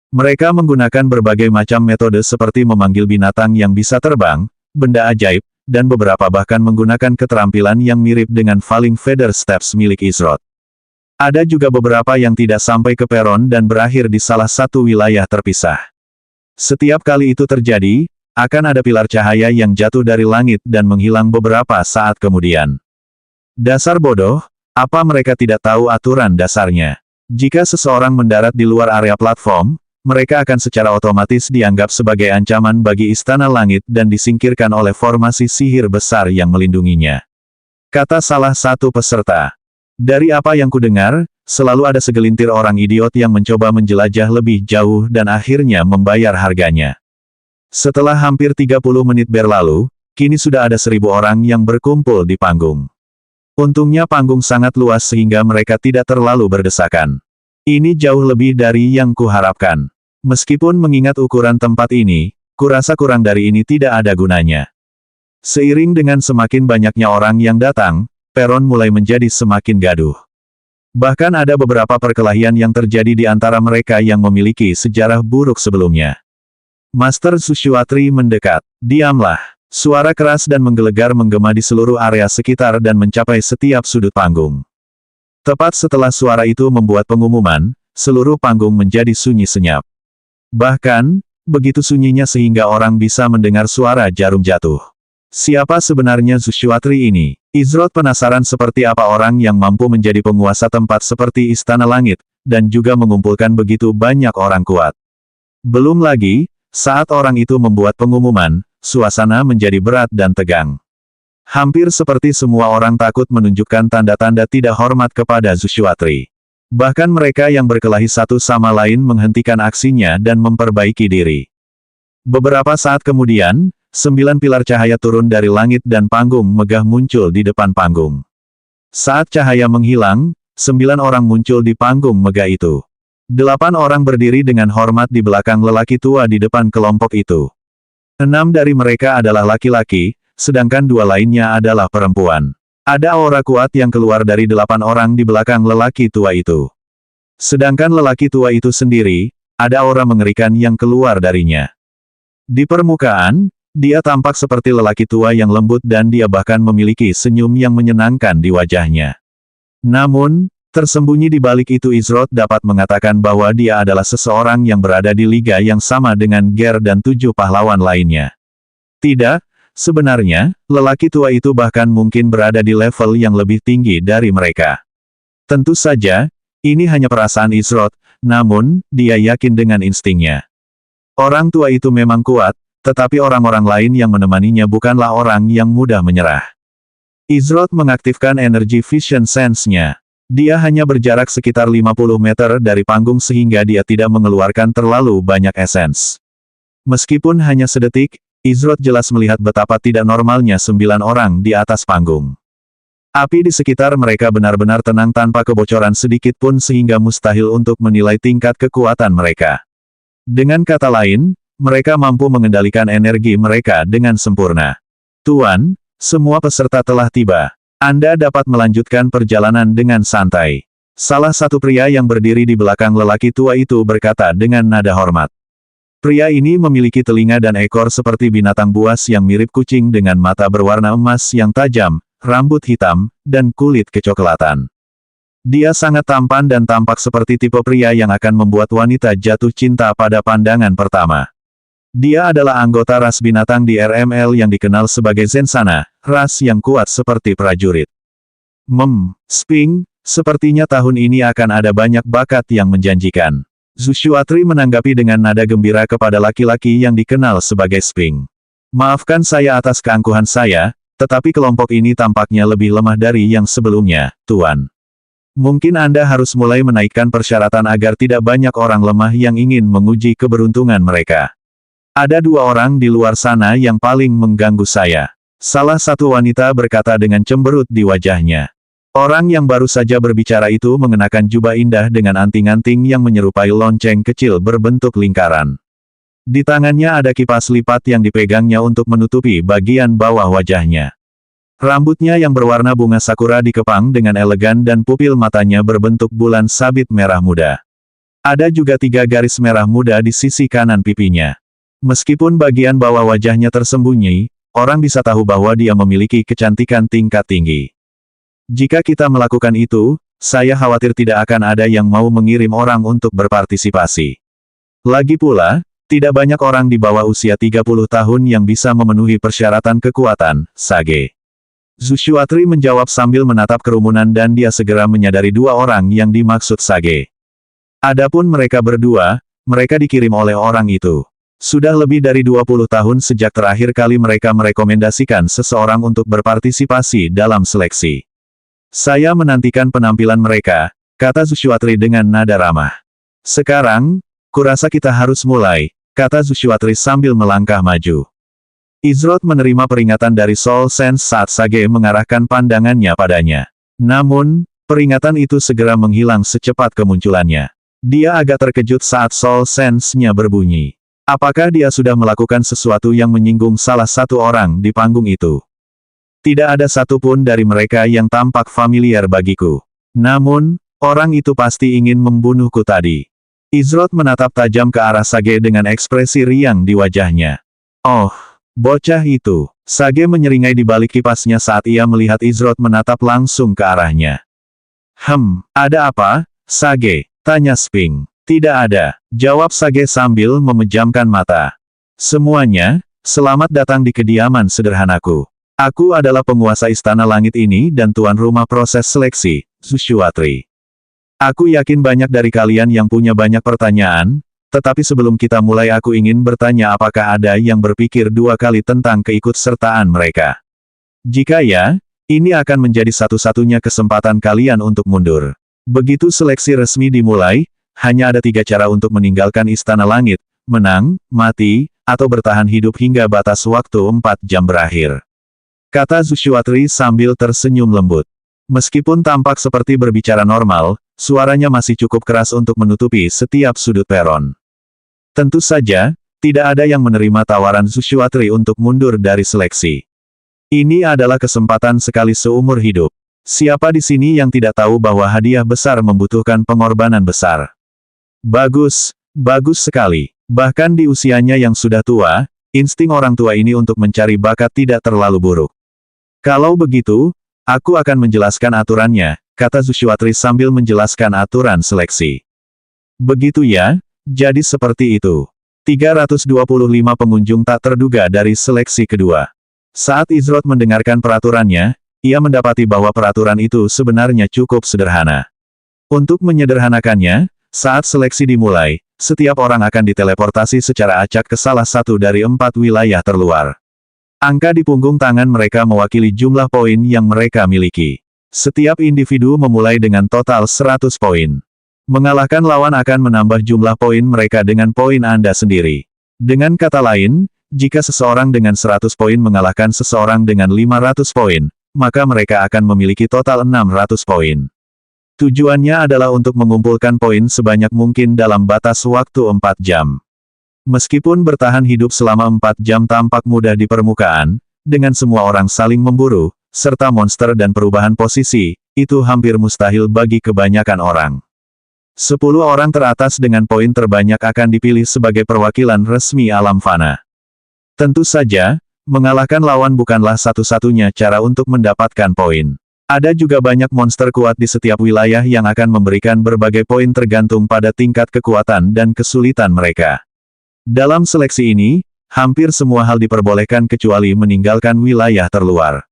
Speaker 1: Mereka menggunakan berbagai macam metode seperti memanggil binatang yang bisa terbang, benda ajaib, dan beberapa bahkan menggunakan keterampilan yang mirip dengan Falling Feather Steps milik Izrod. Ada juga beberapa yang tidak sampai ke peron dan berakhir di salah satu wilayah terpisah. Setiap kali itu terjadi, akan ada pilar cahaya yang jatuh dari langit dan menghilang beberapa saat kemudian. Dasar bodoh, apa mereka tidak tahu aturan dasarnya? Jika seseorang mendarat di luar area platform, mereka akan secara otomatis dianggap sebagai ancaman bagi istana langit dan disingkirkan oleh formasi sihir besar yang melindunginya. Kata salah satu peserta. Dari apa yang kudengar, selalu ada segelintir orang idiot yang mencoba menjelajah lebih jauh dan akhirnya membayar harganya. Setelah hampir 30 menit berlalu, kini sudah ada 1.000 orang yang berkumpul di panggung. Untungnya panggung sangat luas sehingga mereka tidak terlalu berdesakan. Ini jauh lebih dari yang kuharapkan. Meskipun mengingat ukuran tempat ini, kurasa kurang dari ini tidak ada gunanya. Seiring dengan semakin banyaknya orang yang datang, peron mulai menjadi semakin gaduh. Bahkan ada beberapa perkelahian yang terjadi di antara mereka yang memiliki sejarah buruk sebelumnya. Master Sushuatri mendekat. Diamlah. Suara keras dan menggelegar menggema di seluruh area sekitar dan mencapai setiap sudut panggung. Tepat setelah suara itu membuat pengumuman, seluruh panggung menjadi sunyi senyap. Bahkan, begitu sunyinya sehingga orang bisa mendengar suara jarum jatuh. Siapa sebenarnya Sushuatri ini? Izrod penasaran seperti apa orang yang mampu menjadi penguasa tempat seperti Istana Langit, dan juga mengumpulkan begitu banyak orang kuat. Belum lagi, saat orang itu membuat pengumuman, suasana menjadi berat dan tegang. Hampir seperti semua orang takut menunjukkan tanda-tanda tidak hormat kepada Sushuatri. Bahkan mereka yang berkelahi satu sama lain menghentikan aksinya dan memperbaiki diri. Beberapa saat kemudian, 9 pilar cahaya turun dari langit dan panggung megah muncul di depan panggung. Saat cahaya menghilang, 9 orang muncul di panggung megah itu. 8 orang berdiri dengan hormat di belakang lelaki tua di depan kelompok itu. 6 dari mereka adalah laki-laki, sedangkan 2 lainnya adalah perempuan. Ada aura kuat yang keluar dari 8 orang di belakang lelaki tua itu. Sedangkan lelaki tua itu sendiri, ada aura mengerikan yang keluar darinya. Di permukaan, dia tampak seperti lelaki tua yang lembut dan dia bahkan memiliki senyum yang menyenangkan di wajahnya. Namun, tersembunyi di balik itu Izrod dapat mengatakan bahwa dia adalah seseorang yang berada di liga yang sama dengan Ger dan 7 pahlawan lainnya. Tidak. Sebenarnya, lelaki tua itu bahkan mungkin berada di level yang lebih tinggi dari mereka. Tentu saja, ini hanya perasaan Izrod, namun, dia yakin dengan instingnya. Orang tua itu memang kuat, tetapi orang-orang lain yang menemaninya bukanlah orang yang mudah menyerah. Izrod mengaktifkan energi vision sense-nya. Dia hanya berjarak sekitar 50 meter dari panggung sehingga dia tidak mengeluarkan terlalu banyak esens. Meskipun hanya sedetik, Izrod jelas melihat betapa tidak normalnya 9 orang di atas panggung. Api di sekitar mereka benar-benar tenang tanpa kebocoran sedikit pun sehingga mustahil untuk menilai tingkat kekuatan mereka. Dengan kata lain, mereka mampu mengendalikan energi mereka dengan sempurna. Tuan, semua peserta telah tiba. Anda dapat melanjutkan perjalanan dengan santai. Salah satu pria yang berdiri di belakang lelaki tua itu berkata dengan nada hormat. Pria ini memiliki telinga dan ekor seperti binatang buas yang mirip kucing dengan mata berwarna emas yang tajam, rambut hitam, dan kulit kecoklatan. Dia sangat tampan dan tampak seperti tipe pria yang akan membuat wanita jatuh cinta pada pandangan pertama. Dia adalah anggota ras binatang di RML yang dikenal sebagai Zensana, ras yang kuat seperti prajurit. Sping, sepertinya tahun ini akan ada banyak bakat yang menjanjikan. Sushuatri menanggapi dengan nada gembira kepada laki-laki yang dikenal sebagai Sping. Maafkan saya atas keangkuhan saya, tetapi kelompok ini tampaknya lebih lemah dari yang sebelumnya, Tuan. Mungkin Anda harus mulai menaikkan persyaratan agar tidak banyak orang lemah yang ingin menguji keberuntungan mereka. Ada 2 orang di luar sana yang paling mengganggu saya. Salah satu wanita berkata dengan cemberut di wajahnya. Orang yang baru saja berbicara itu mengenakan jubah indah dengan anting-anting yang menyerupai lonceng kecil berbentuk lingkaran. Di tangannya ada kipas lipat yang dipegangnya untuk menutupi bagian bawah wajahnya. Rambutnya yang berwarna bunga sakura dikepang dengan elegan dan pupil matanya berbentuk bulan sabit merah muda. Ada juga 3 garis merah muda di sisi kanan pipinya. Meskipun bagian bawah wajahnya tersembunyi, orang bisa tahu bahwa dia memiliki kecantikan tingkat tinggi. Jika kita melakukan itu, saya khawatir tidak akan ada yang mau mengirim orang untuk berpartisipasi. Lagi pula, tidak banyak orang di bawah usia 30 tahun yang bisa memenuhi persyaratan kekuatan, Sage. Zushuatri menjawab sambil menatap kerumunan dan dia segera menyadari 2 orang yang dimaksud Sage. Adapun mereka berdua, mereka dikirim oleh orang itu. Sudah lebih dari 20 tahun sejak terakhir kali mereka merekomendasikan seseorang untuk berpartisipasi dalam seleksi. Saya menantikan penampilan mereka, kata Zushuatri dengan nada ramah. Sekarang, kurasa kita harus mulai, kata Zushuatri sambil melangkah maju. Izrod menerima peringatan dari Soul Sense saat Sage mengarahkan pandangannya padanya. Namun, peringatan itu segera menghilang secepat kemunculannya. Dia agak terkejut saat Soul Sense-nya berbunyi. Apakah dia sudah melakukan sesuatu yang menyinggung salah satu orang di panggung itu? Tidak ada satupun dari mereka yang tampak familiar bagiku. Namun, orang itu pasti ingin membunuhku tadi. Izrod menatap tajam ke arah Sage dengan ekspresi riang di wajahnya. Oh! Bocah itu. Sage menyeringai di balik kipasnya saat ia melihat Izrod menatap langsung ke arahnya. Ada apa, Sage? Tanya Sphinx. Tidak ada, jawab Sage sambil memejamkan mata. Semuanya, selamat datang di kediaman sederhanaku. Aku adalah penguasa istana langit ini dan tuan rumah proses seleksi, Zushuatri. Aku yakin banyak dari kalian yang punya banyak pertanyaan, tetapi sebelum kita mulai aku ingin bertanya apakah ada yang berpikir 2 kali tentang keikutsertaan mereka. Jika ya, ini akan menjadi satu-satunya kesempatan kalian untuk mundur. Begitu seleksi resmi dimulai, hanya ada 3 cara untuk meninggalkan istana langit, menang, mati, atau bertahan hidup hingga batas waktu 4 jam berakhir. Kata Zushuatri sambil tersenyum lembut. Meskipun tampak seperti berbicara normal, suaranya masih cukup keras untuk menutupi setiap sudut peron. Tentu saja, tidak ada yang menerima tawaran Zushuatri untuk mundur dari seleksi. Ini adalah kesempatan sekali seumur hidup. Siapa di sini yang tidak tahu bahwa hadiah besar membutuhkan pengorbanan besar? Bagus, bagus sekali. Bahkan di usianya yang sudah tua, insting orang tua ini untuk mencari bakat tidak terlalu buruk. Kalau begitu, aku akan menjelaskan aturannya, kata Zushuatri sambil menjelaskan aturan seleksi. Begitu ya? Jadi seperti itu. 325 pengunjung tak terduga dari seleksi kedua. Saat Izrod mendengarkan peraturannya, ia mendapati bahwa peraturan itu sebenarnya cukup sederhana. Untuk menyederhanakannya, saat seleksi dimulai, setiap orang akan diteleportasi secara acak ke salah satu dari 4 wilayah terluar. Angka di punggung tangan mereka mewakili jumlah poin yang mereka miliki. Setiap individu memulai dengan total 100 poin. Mengalahkan lawan akan menambah jumlah poin mereka dengan poin Anda sendiri. Dengan kata lain, jika seseorang dengan 100 poin mengalahkan seseorang dengan 500 poin, maka mereka akan memiliki total 600 poin. Tujuannya adalah untuk mengumpulkan poin sebanyak mungkin dalam batas waktu 4 jam. Meskipun bertahan hidup selama 4 jam tampak mudah di permukaan, dengan semua orang saling memburu, serta monster dan perubahan posisi, itu hampir mustahil bagi kebanyakan orang. 10 orang teratas dengan poin terbanyak akan dipilih sebagai perwakilan resmi alam fana. Tentu saja, mengalahkan lawan bukanlah satu-satunya cara untuk mendapatkan poin. Ada juga banyak monster kuat di setiap wilayah yang akan memberikan berbagai poin tergantung pada tingkat kekuatan dan kesulitan mereka. Dalam seleksi ini, hampir semua hal diperbolehkan kecuali meninggalkan wilayah terluar.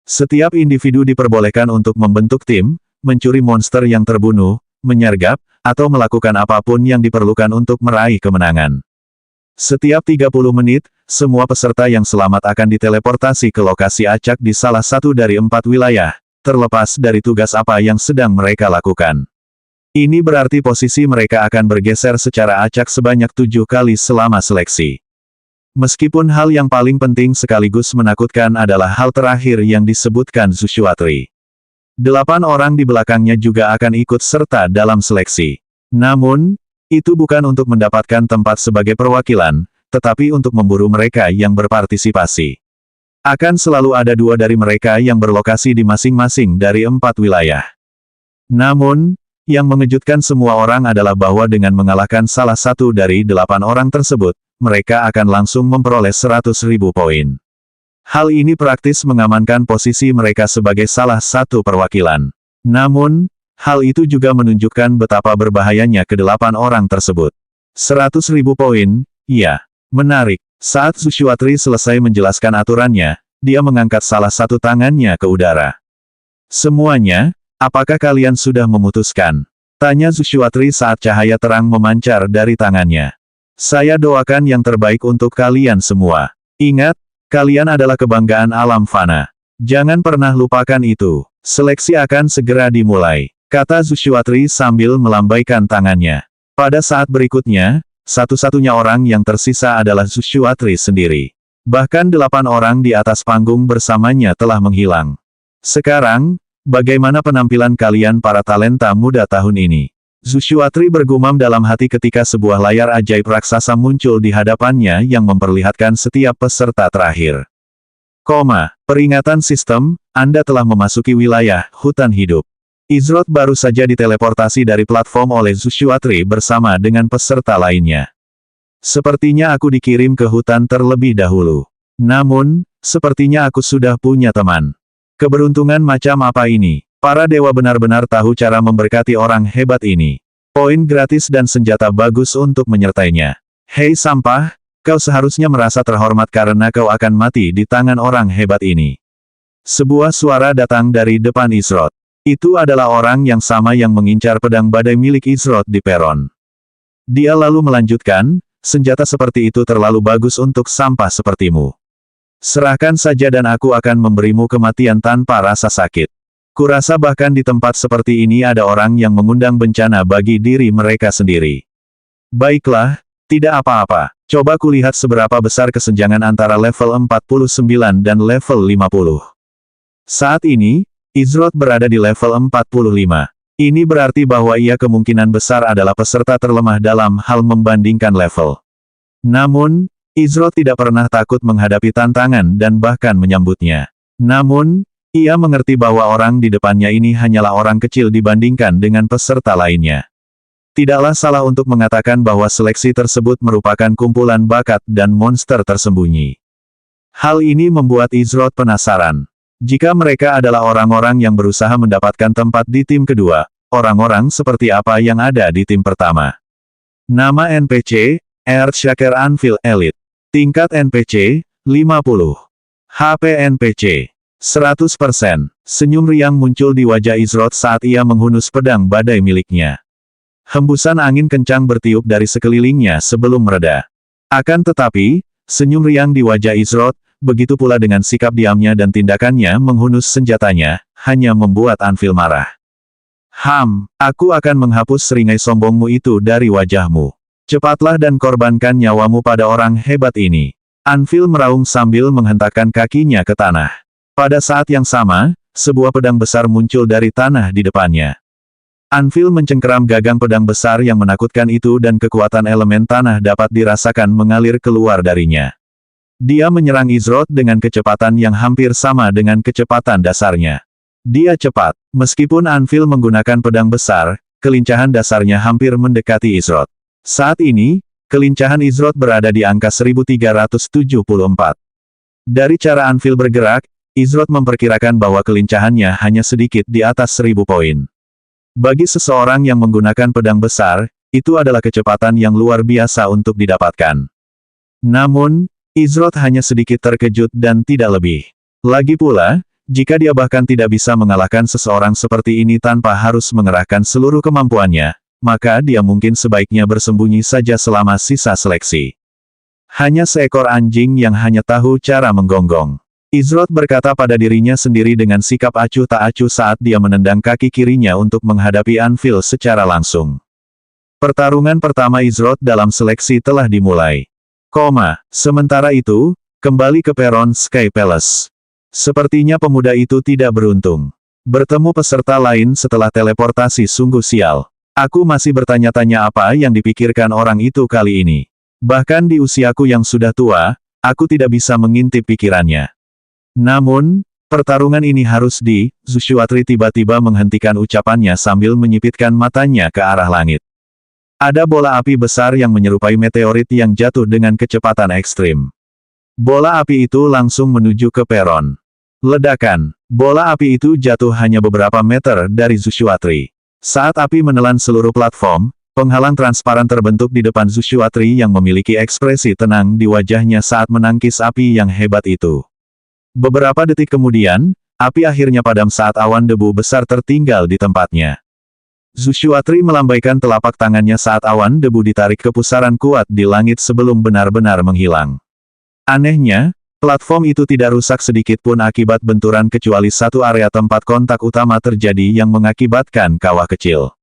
Speaker 1: Setiap individu diperbolehkan untuk membentuk tim, mencuri monster yang terbunuh, menyergap, atau melakukan apapun yang diperlukan untuk meraih kemenangan. Setiap 30 menit, semua peserta yang selamat akan diteleportasi ke lokasi acak di salah satu dari 4 wilayah, terlepas dari tugas apa yang sedang mereka lakukan. Ini berarti posisi mereka akan bergeser secara acak sebanyak 7 kali selama seleksi. Meskipun hal yang paling penting sekaligus menakutkan adalah hal terakhir yang disebutkan Zushwatri. 8 orang di belakangnya juga akan ikut serta dalam seleksi. Namun, itu bukan untuk mendapatkan tempat sebagai perwakilan, tetapi untuk memburu mereka yang berpartisipasi. Akan selalu ada 2 dari mereka yang berlokasi di masing-masing dari 4 wilayah. Namun, yang mengejutkan semua orang adalah bahwa dengan mengalahkan salah satu dari 8 orang tersebut, mereka akan langsung memperoleh 100.000 poin. Hal ini praktis mengamankan posisi mereka sebagai salah satu perwakilan. Namun, hal itu juga menunjukkan betapa berbahayanya ke-8 orang tersebut. 100.000 poin, ya. Menarik. Saat Zushwatri selesai menjelaskan aturannya, dia mengangkat salah satu tangannya ke udara. Semuanya, apakah kalian sudah memutuskan? Tanya Zushwatri saat cahaya terang memancar dari tangannya. Saya doakan yang terbaik untuk kalian semua. Ingat, kalian adalah kebanggaan alam fana. Jangan pernah lupakan itu. Seleksi akan segera dimulai, kata Zushwatri sambil melambaikan tangannya. Pada saat berikutnya, satu-satunya orang yang tersisa adalah Zushwatri sendiri. Bahkan 8 orang di atas panggung bersamanya telah menghilang. Sekarang, bagaimana penampilan kalian para talenta muda tahun ini? Zushwatri bergumam dalam hati ketika sebuah layar ajaib raksasa muncul di hadapannya yang memperlihatkan setiap peserta terakhir. Peringatan sistem, Anda telah memasuki wilayah hutan hidup. Izrod baru saja diteleportasi dari platform oleh Zushwatri bersama dengan peserta lainnya. Sepertinya aku dikirim ke hutan terlebih dahulu. Namun, sepertinya aku sudah punya teman. Keberuntungan macam apa ini? Para dewa benar-benar tahu cara memberkati orang hebat ini. Poin gratis dan senjata bagus untuk menyertainya. Hei sampah, kau seharusnya merasa terhormat karena kau akan mati di tangan orang hebat ini. Sebuah suara datang dari depan Izrod. Itu adalah orang yang sama yang mengincar pedang badai milik Izrod di peron. Dia lalu melanjutkan, senjata seperti itu terlalu bagus untuk sampah sepertimu. Serahkan saja dan aku akan memberimu kematian tanpa rasa sakit. Kurasa bahkan di tempat seperti ini ada orang yang mengundang bencana bagi diri mereka sendiri. Baiklah, tidak apa-apa. Coba kulihat seberapa besar kesenjangan antara level 49 dan level 50. Saat ini, Izrod berada di level 45. Ini berarti bahwa ia kemungkinan besar adalah peserta terlemah dalam hal membandingkan level. Namun, Izrod tidak pernah takut menghadapi tantangan dan bahkan menyambutnya. Namun, ia mengerti bahwa orang di depannya ini hanyalah orang kecil dibandingkan dengan peserta lainnya. Tidaklah salah untuk mengatakan bahwa seleksi tersebut merupakan kumpulan bakat dan monster tersembunyi. Hal ini membuat Izrod penasaran. Jika mereka adalah orang-orang yang berusaha mendapatkan tempat di tim kedua, orang-orang seperti apa yang ada di tim pertama? Nama NPC, Earthshaker Anvil Elite. Tingkat NPC, 50. HP NPC, 100%. Senyum riang muncul di wajah Izrod saat ia menghunus pedang badai miliknya. Hembusan angin kencang bertiup dari sekelilingnya sebelum mereda. Akan tetapi, senyum riang di wajah Izrod, begitu pula dengan sikap diamnya dan tindakannya menghunus senjatanya, hanya membuat Anvil marah. Aku akan menghapus seringai sombongmu itu dari wajahmu. Cepatlah dan korbankan nyawamu pada orang hebat ini. Anvil meraung sambil menghentakkan kakinya ke tanah. Pada saat yang sama, sebuah pedang besar muncul dari tanah di depannya. Anvil mencengkeram gagang pedang besar yang menakutkan itu dan kekuatan elemen tanah dapat dirasakan mengalir keluar darinya. Dia menyerang Izrod dengan kecepatan yang hampir sama dengan kecepatan dasarnya. Dia cepat. Meskipun Anvil menggunakan pedang besar, kelincahan dasarnya hampir mendekati Izrod. Saat ini, kelincahan Izrod berada di angka 1374. Dari cara Anvil bergerak, Izrod memperkirakan bahwa kelincahannya hanya sedikit di atas 1000 poin. Bagi seseorang yang menggunakan pedang besar, itu adalah kecepatan yang luar biasa untuk didapatkan. Namun, Izrod hanya sedikit terkejut dan tidak lebih. Lagi pula, jika dia bahkan tidak bisa mengalahkan seseorang seperti ini tanpa harus mengerahkan seluruh kemampuannya, maka dia mungkin sebaiknya bersembunyi saja selama sisa seleksi. Hanya seekor anjing yang hanya tahu cara menggonggong. Izrod berkata pada dirinya sendiri dengan sikap acuh tak acuh saat dia menendang kaki kirinya untuk menghadapi Anvil secara langsung. Pertarungan pertama Izrod dalam seleksi telah dimulai. Sementara itu, kembali ke peron Sky Palace. Sepertinya pemuda itu tidak beruntung. Bertemu peserta lain setelah teleportasi sungguh sial. Aku masih bertanya-tanya apa yang dipikirkan orang itu kali ini. Bahkan di usiaku yang sudah tua, aku tidak bisa mengintip pikirannya. Namun, pertarungan ini harus Zushuatri tiba-tiba menghentikan ucapannya sambil menyipitkan matanya ke arah langit. Ada bola api besar yang menyerupai meteorit yang jatuh dengan kecepatan ekstrim. Bola api itu langsung menuju ke peron. Ledakan. Bola api itu jatuh hanya beberapa meter dari Zushuatri. Saat api menelan seluruh platform, penghalang transparan terbentuk di depan Zushuatri yang memiliki ekspresi tenang di wajahnya saat menangkis api yang hebat itu. Beberapa detik kemudian, api akhirnya padam saat awan debu besar tertinggal di tempatnya. Zushuatri melambaikan telapak tangannya saat awan debu ditarik ke pusaran kuat di langit sebelum benar-benar menghilang. Anehnya, platform itu tidak rusak sedikit pun akibat benturan kecuali satu area tempat kontak utama terjadi yang mengakibatkan kawah kecil.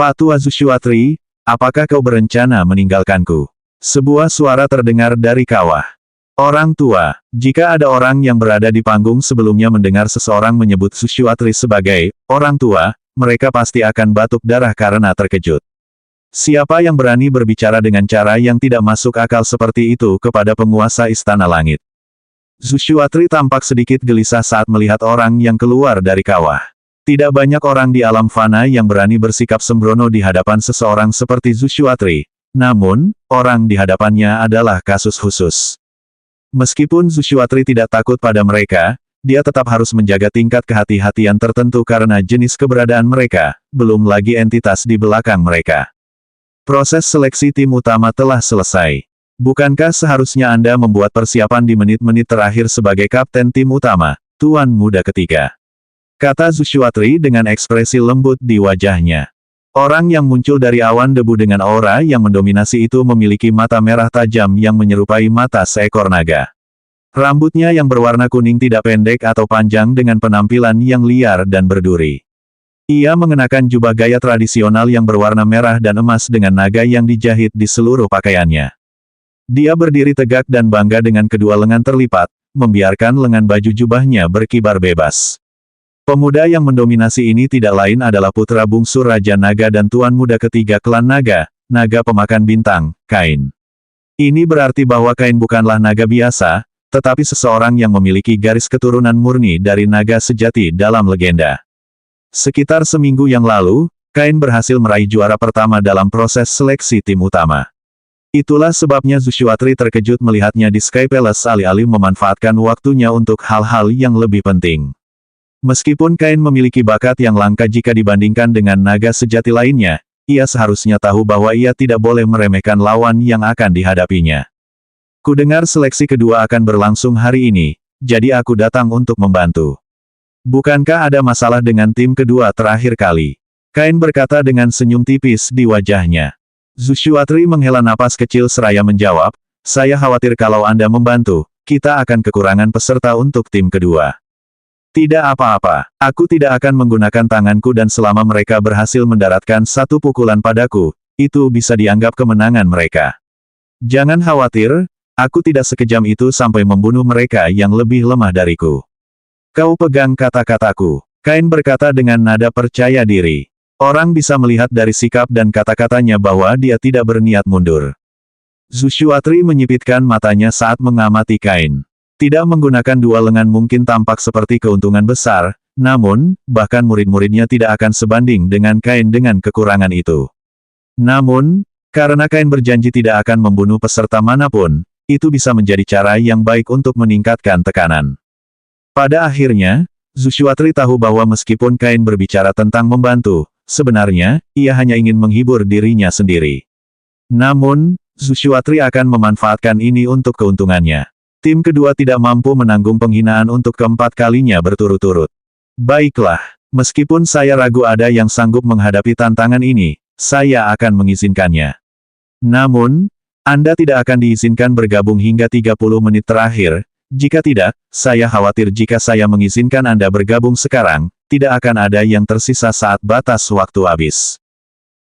Speaker 1: Pak Tua Zushuatri, apakah kau berencana meninggalkanku? Sebuah suara terdengar dari kawah. Orang tua, jika ada orang yang berada di panggung sebelumnya mendengar seseorang menyebut Zushuatri sebagai orang tua, mereka pasti akan batuk darah karena terkejut. Siapa yang berani berbicara dengan cara yang tidak masuk akal seperti itu kepada penguasa Istana Langit? Zushuatri tampak sedikit gelisah saat melihat orang yang keluar dari kawah. Tidak banyak orang di alam fana yang berani bersikap sembrono di hadapan seseorang seperti Zushuatri. Namun, orang di hadapannya adalah kasus khusus. Meskipun Zushuatri tidak takut pada mereka, dia tetap harus menjaga tingkat kehati-hatian tertentu karena jenis keberadaan mereka, belum lagi entitas di belakang mereka. Proses seleksi tim utama telah selesai. Bukankah seharusnya Anda membuat persiapan di menit-menit terakhir sebagai kapten tim utama, Tuan Muda Ketiga? Kata Zushuatri dengan ekspresi lembut di wajahnya. Orang yang muncul dari awan debu dengan aura yang mendominasi itu memiliki mata merah tajam yang menyerupai mata seekor naga. Rambutnya yang berwarna kuning tidak pendek atau panjang dengan penampilan yang liar dan berduri. Ia mengenakan jubah gaya tradisional yang berwarna merah dan emas dengan naga yang dijahit di seluruh pakaiannya. Dia berdiri tegak dan bangga dengan kedua lengan terlipat, membiarkan lengan baju jubahnya berkibar bebas. Pemuda yang mendominasi ini tidak lain adalah putra bungsu Raja Naga dan Tuan Muda Ketiga Klan Naga, naga pemakan bintang, Kain. Ini berarti bahwa Kain bukanlah naga biasa, tetapi seseorang yang memiliki garis keturunan murni dari naga sejati dalam legenda. Sekitar seminggu yang lalu, Kain berhasil meraih juara pertama dalam proses seleksi tim utama. Itulah sebabnya Zushuatri terkejut melihatnya di Sky Palace alih-alih memanfaatkan waktunya untuk hal-hal yang lebih penting. Meskipun Kain memiliki bakat yang langka jika dibandingkan dengan naga sejati lainnya, ia seharusnya tahu bahwa ia tidak boleh meremehkan lawan yang akan dihadapinya. Kudengar seleksi kedua akan berlangsung hari ini, jadi aku datang untuk membantu. Bukankah ada masalah dengan tim kedua terakhir kali? Kain berkata dengan senyum tipis di wajahnya. Zushuatri menghela napas kecil seraya menjawab, saya khawatir kalau Anda membantu, kita akan kekurangan peserta untuk tim kedua. Tidak apa-apa, aku tidak akan menggunakan tanganku dan selama mereka berhasil mendaratkan satu pukulan padaku, itu bisa dianggap kemenangan mereka. Jangan khawatir, aku tidak sekejam itu sampai membunuh mereka yang lebih lemah dariku. Kau pegang kata-kataku. Kain berkata dengan nada percaya diri. Orang bisa melihat dari sikap dan kata-katanya bahwa dia tidak berniat mundur. Zushuatri menyipitkan matanya saat mengamati Kain. Tidak menggunakan dua lengan mungkin tampak seperti keuntungan besar, namun, bahkan murid-muridnya tidak akan sebanding dengan Kain dengan kekurangan itu. Namun, karena Kain berjanji tidak akan membunuh peserta manapun, itu bisa menjadi cara yang baik untuk meningkatkan tekanan. Pada akhirnya, Zushuatri tahu bahwa meskipun Kain berbicara tentang membantu, sebenarnya, ia hanya ingin menghibur dirinya sendiri. Namun, Zushuatri akan memanfaatkan ini untuk keuntungannya. Tim kedua tidak mampu menanggung penghinaan untuk keempat kalinya berturut-turut. Baiklah, meskipun saya ragu ada yang sanggup menghadapi tantangan ini, saya akan mengizinkannya. Namun, Anda tidak akan diizinkan bergabung hingga 30 menit terakhir. Jika tidak, saya khawatir jika saya mengizinkan Anda bergabung sekarang, tidak akan ada yang tersisa saat batas waktu habis.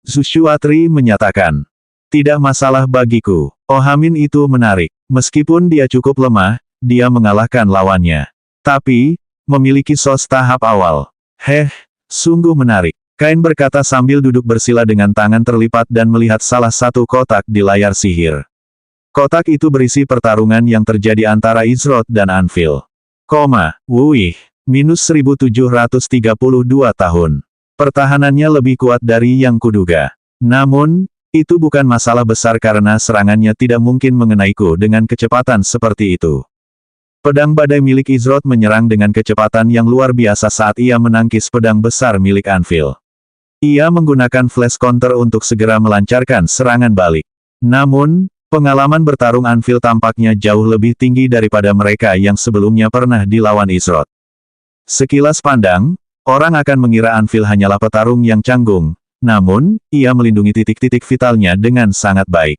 Speaker 1: Zushuatri menyatakan. Tidak masalah bagiku. Ohamin itu menarik. Meskipun dia cukup lemah, dia mengalahkan lawannya. Tapi, memiliki sos tahap awal. Sungguh menarik. Kain berkata sambil duduk bersila dengan tangan terlipat dan melihat salah satu kotak di layar sihir. Kotak itu berisi pertarungan yang terjadi antara Izroth dan Anvil. Minus 1732 tahun. Pertahanannya lebih kuat dari yang kuduga. Namun, itu bukan masalah besar karena serangannya tidak mungkin mengenaiku dengan kecepatan seperti itu. Pedang badai milik Izroth menyerang dengan kecepatan yang luar biasa saat ia menangkis pedang besar milik Anvil. Ia menggunakan flash counter untuk segera melancarkan serangan balik. Namun, pengalaman bertarung Anvil tampaknya jauh lebih tinggi daripada mereka yang sebelumnya pernah dilawan Izroth. Sekilas pandang, orang akan mengira Anvil hanyalah petarung yang canggung, namun, ia melindungi titik-titik vitalnya dengan sangat baik.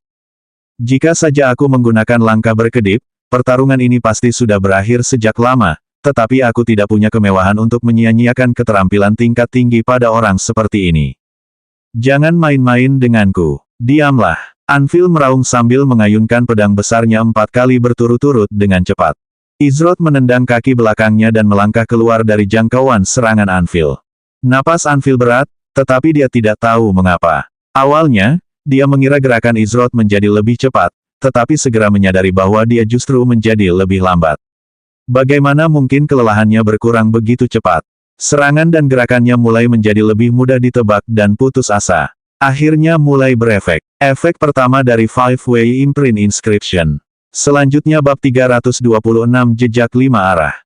Speaker 1: Jika saja aku menggunakan langkah berkedip, pertarungan ini pasti sudah berakhir sejak lama, tetapi aku tidak punya kemewahan untuk menyia-nyiakan keterampilan tingkat tinggi pada orang seperti ini. Jangan main-main denganku. Diamlah. Anvil meraung sambil mengayunkan pedang besarnya 4 kali berturut-turut dengan cepat. Izroth menendang kaki belakangnya dan melangkah keluar dari jangkauan serangan Anvil. Napas Anvil berat, tetapi dia tidak tahu mengapa. Awalnya, dia mengira gerakan Izroth menjadi lebih cepat, tetapi segera menyadari bahwa dia justru menjadi lebih lambat. Bagaimana mungkin kelelahannya berkurang begitu cepat? Serangan dan gerakannya mulai menjadi lebih mudah ditebak dan putus asa. Akhirnya mulai berefek. Efek pertama dari Five-Way Imprint Inscription. Selanjutnya bab 326 jejak 5 arah.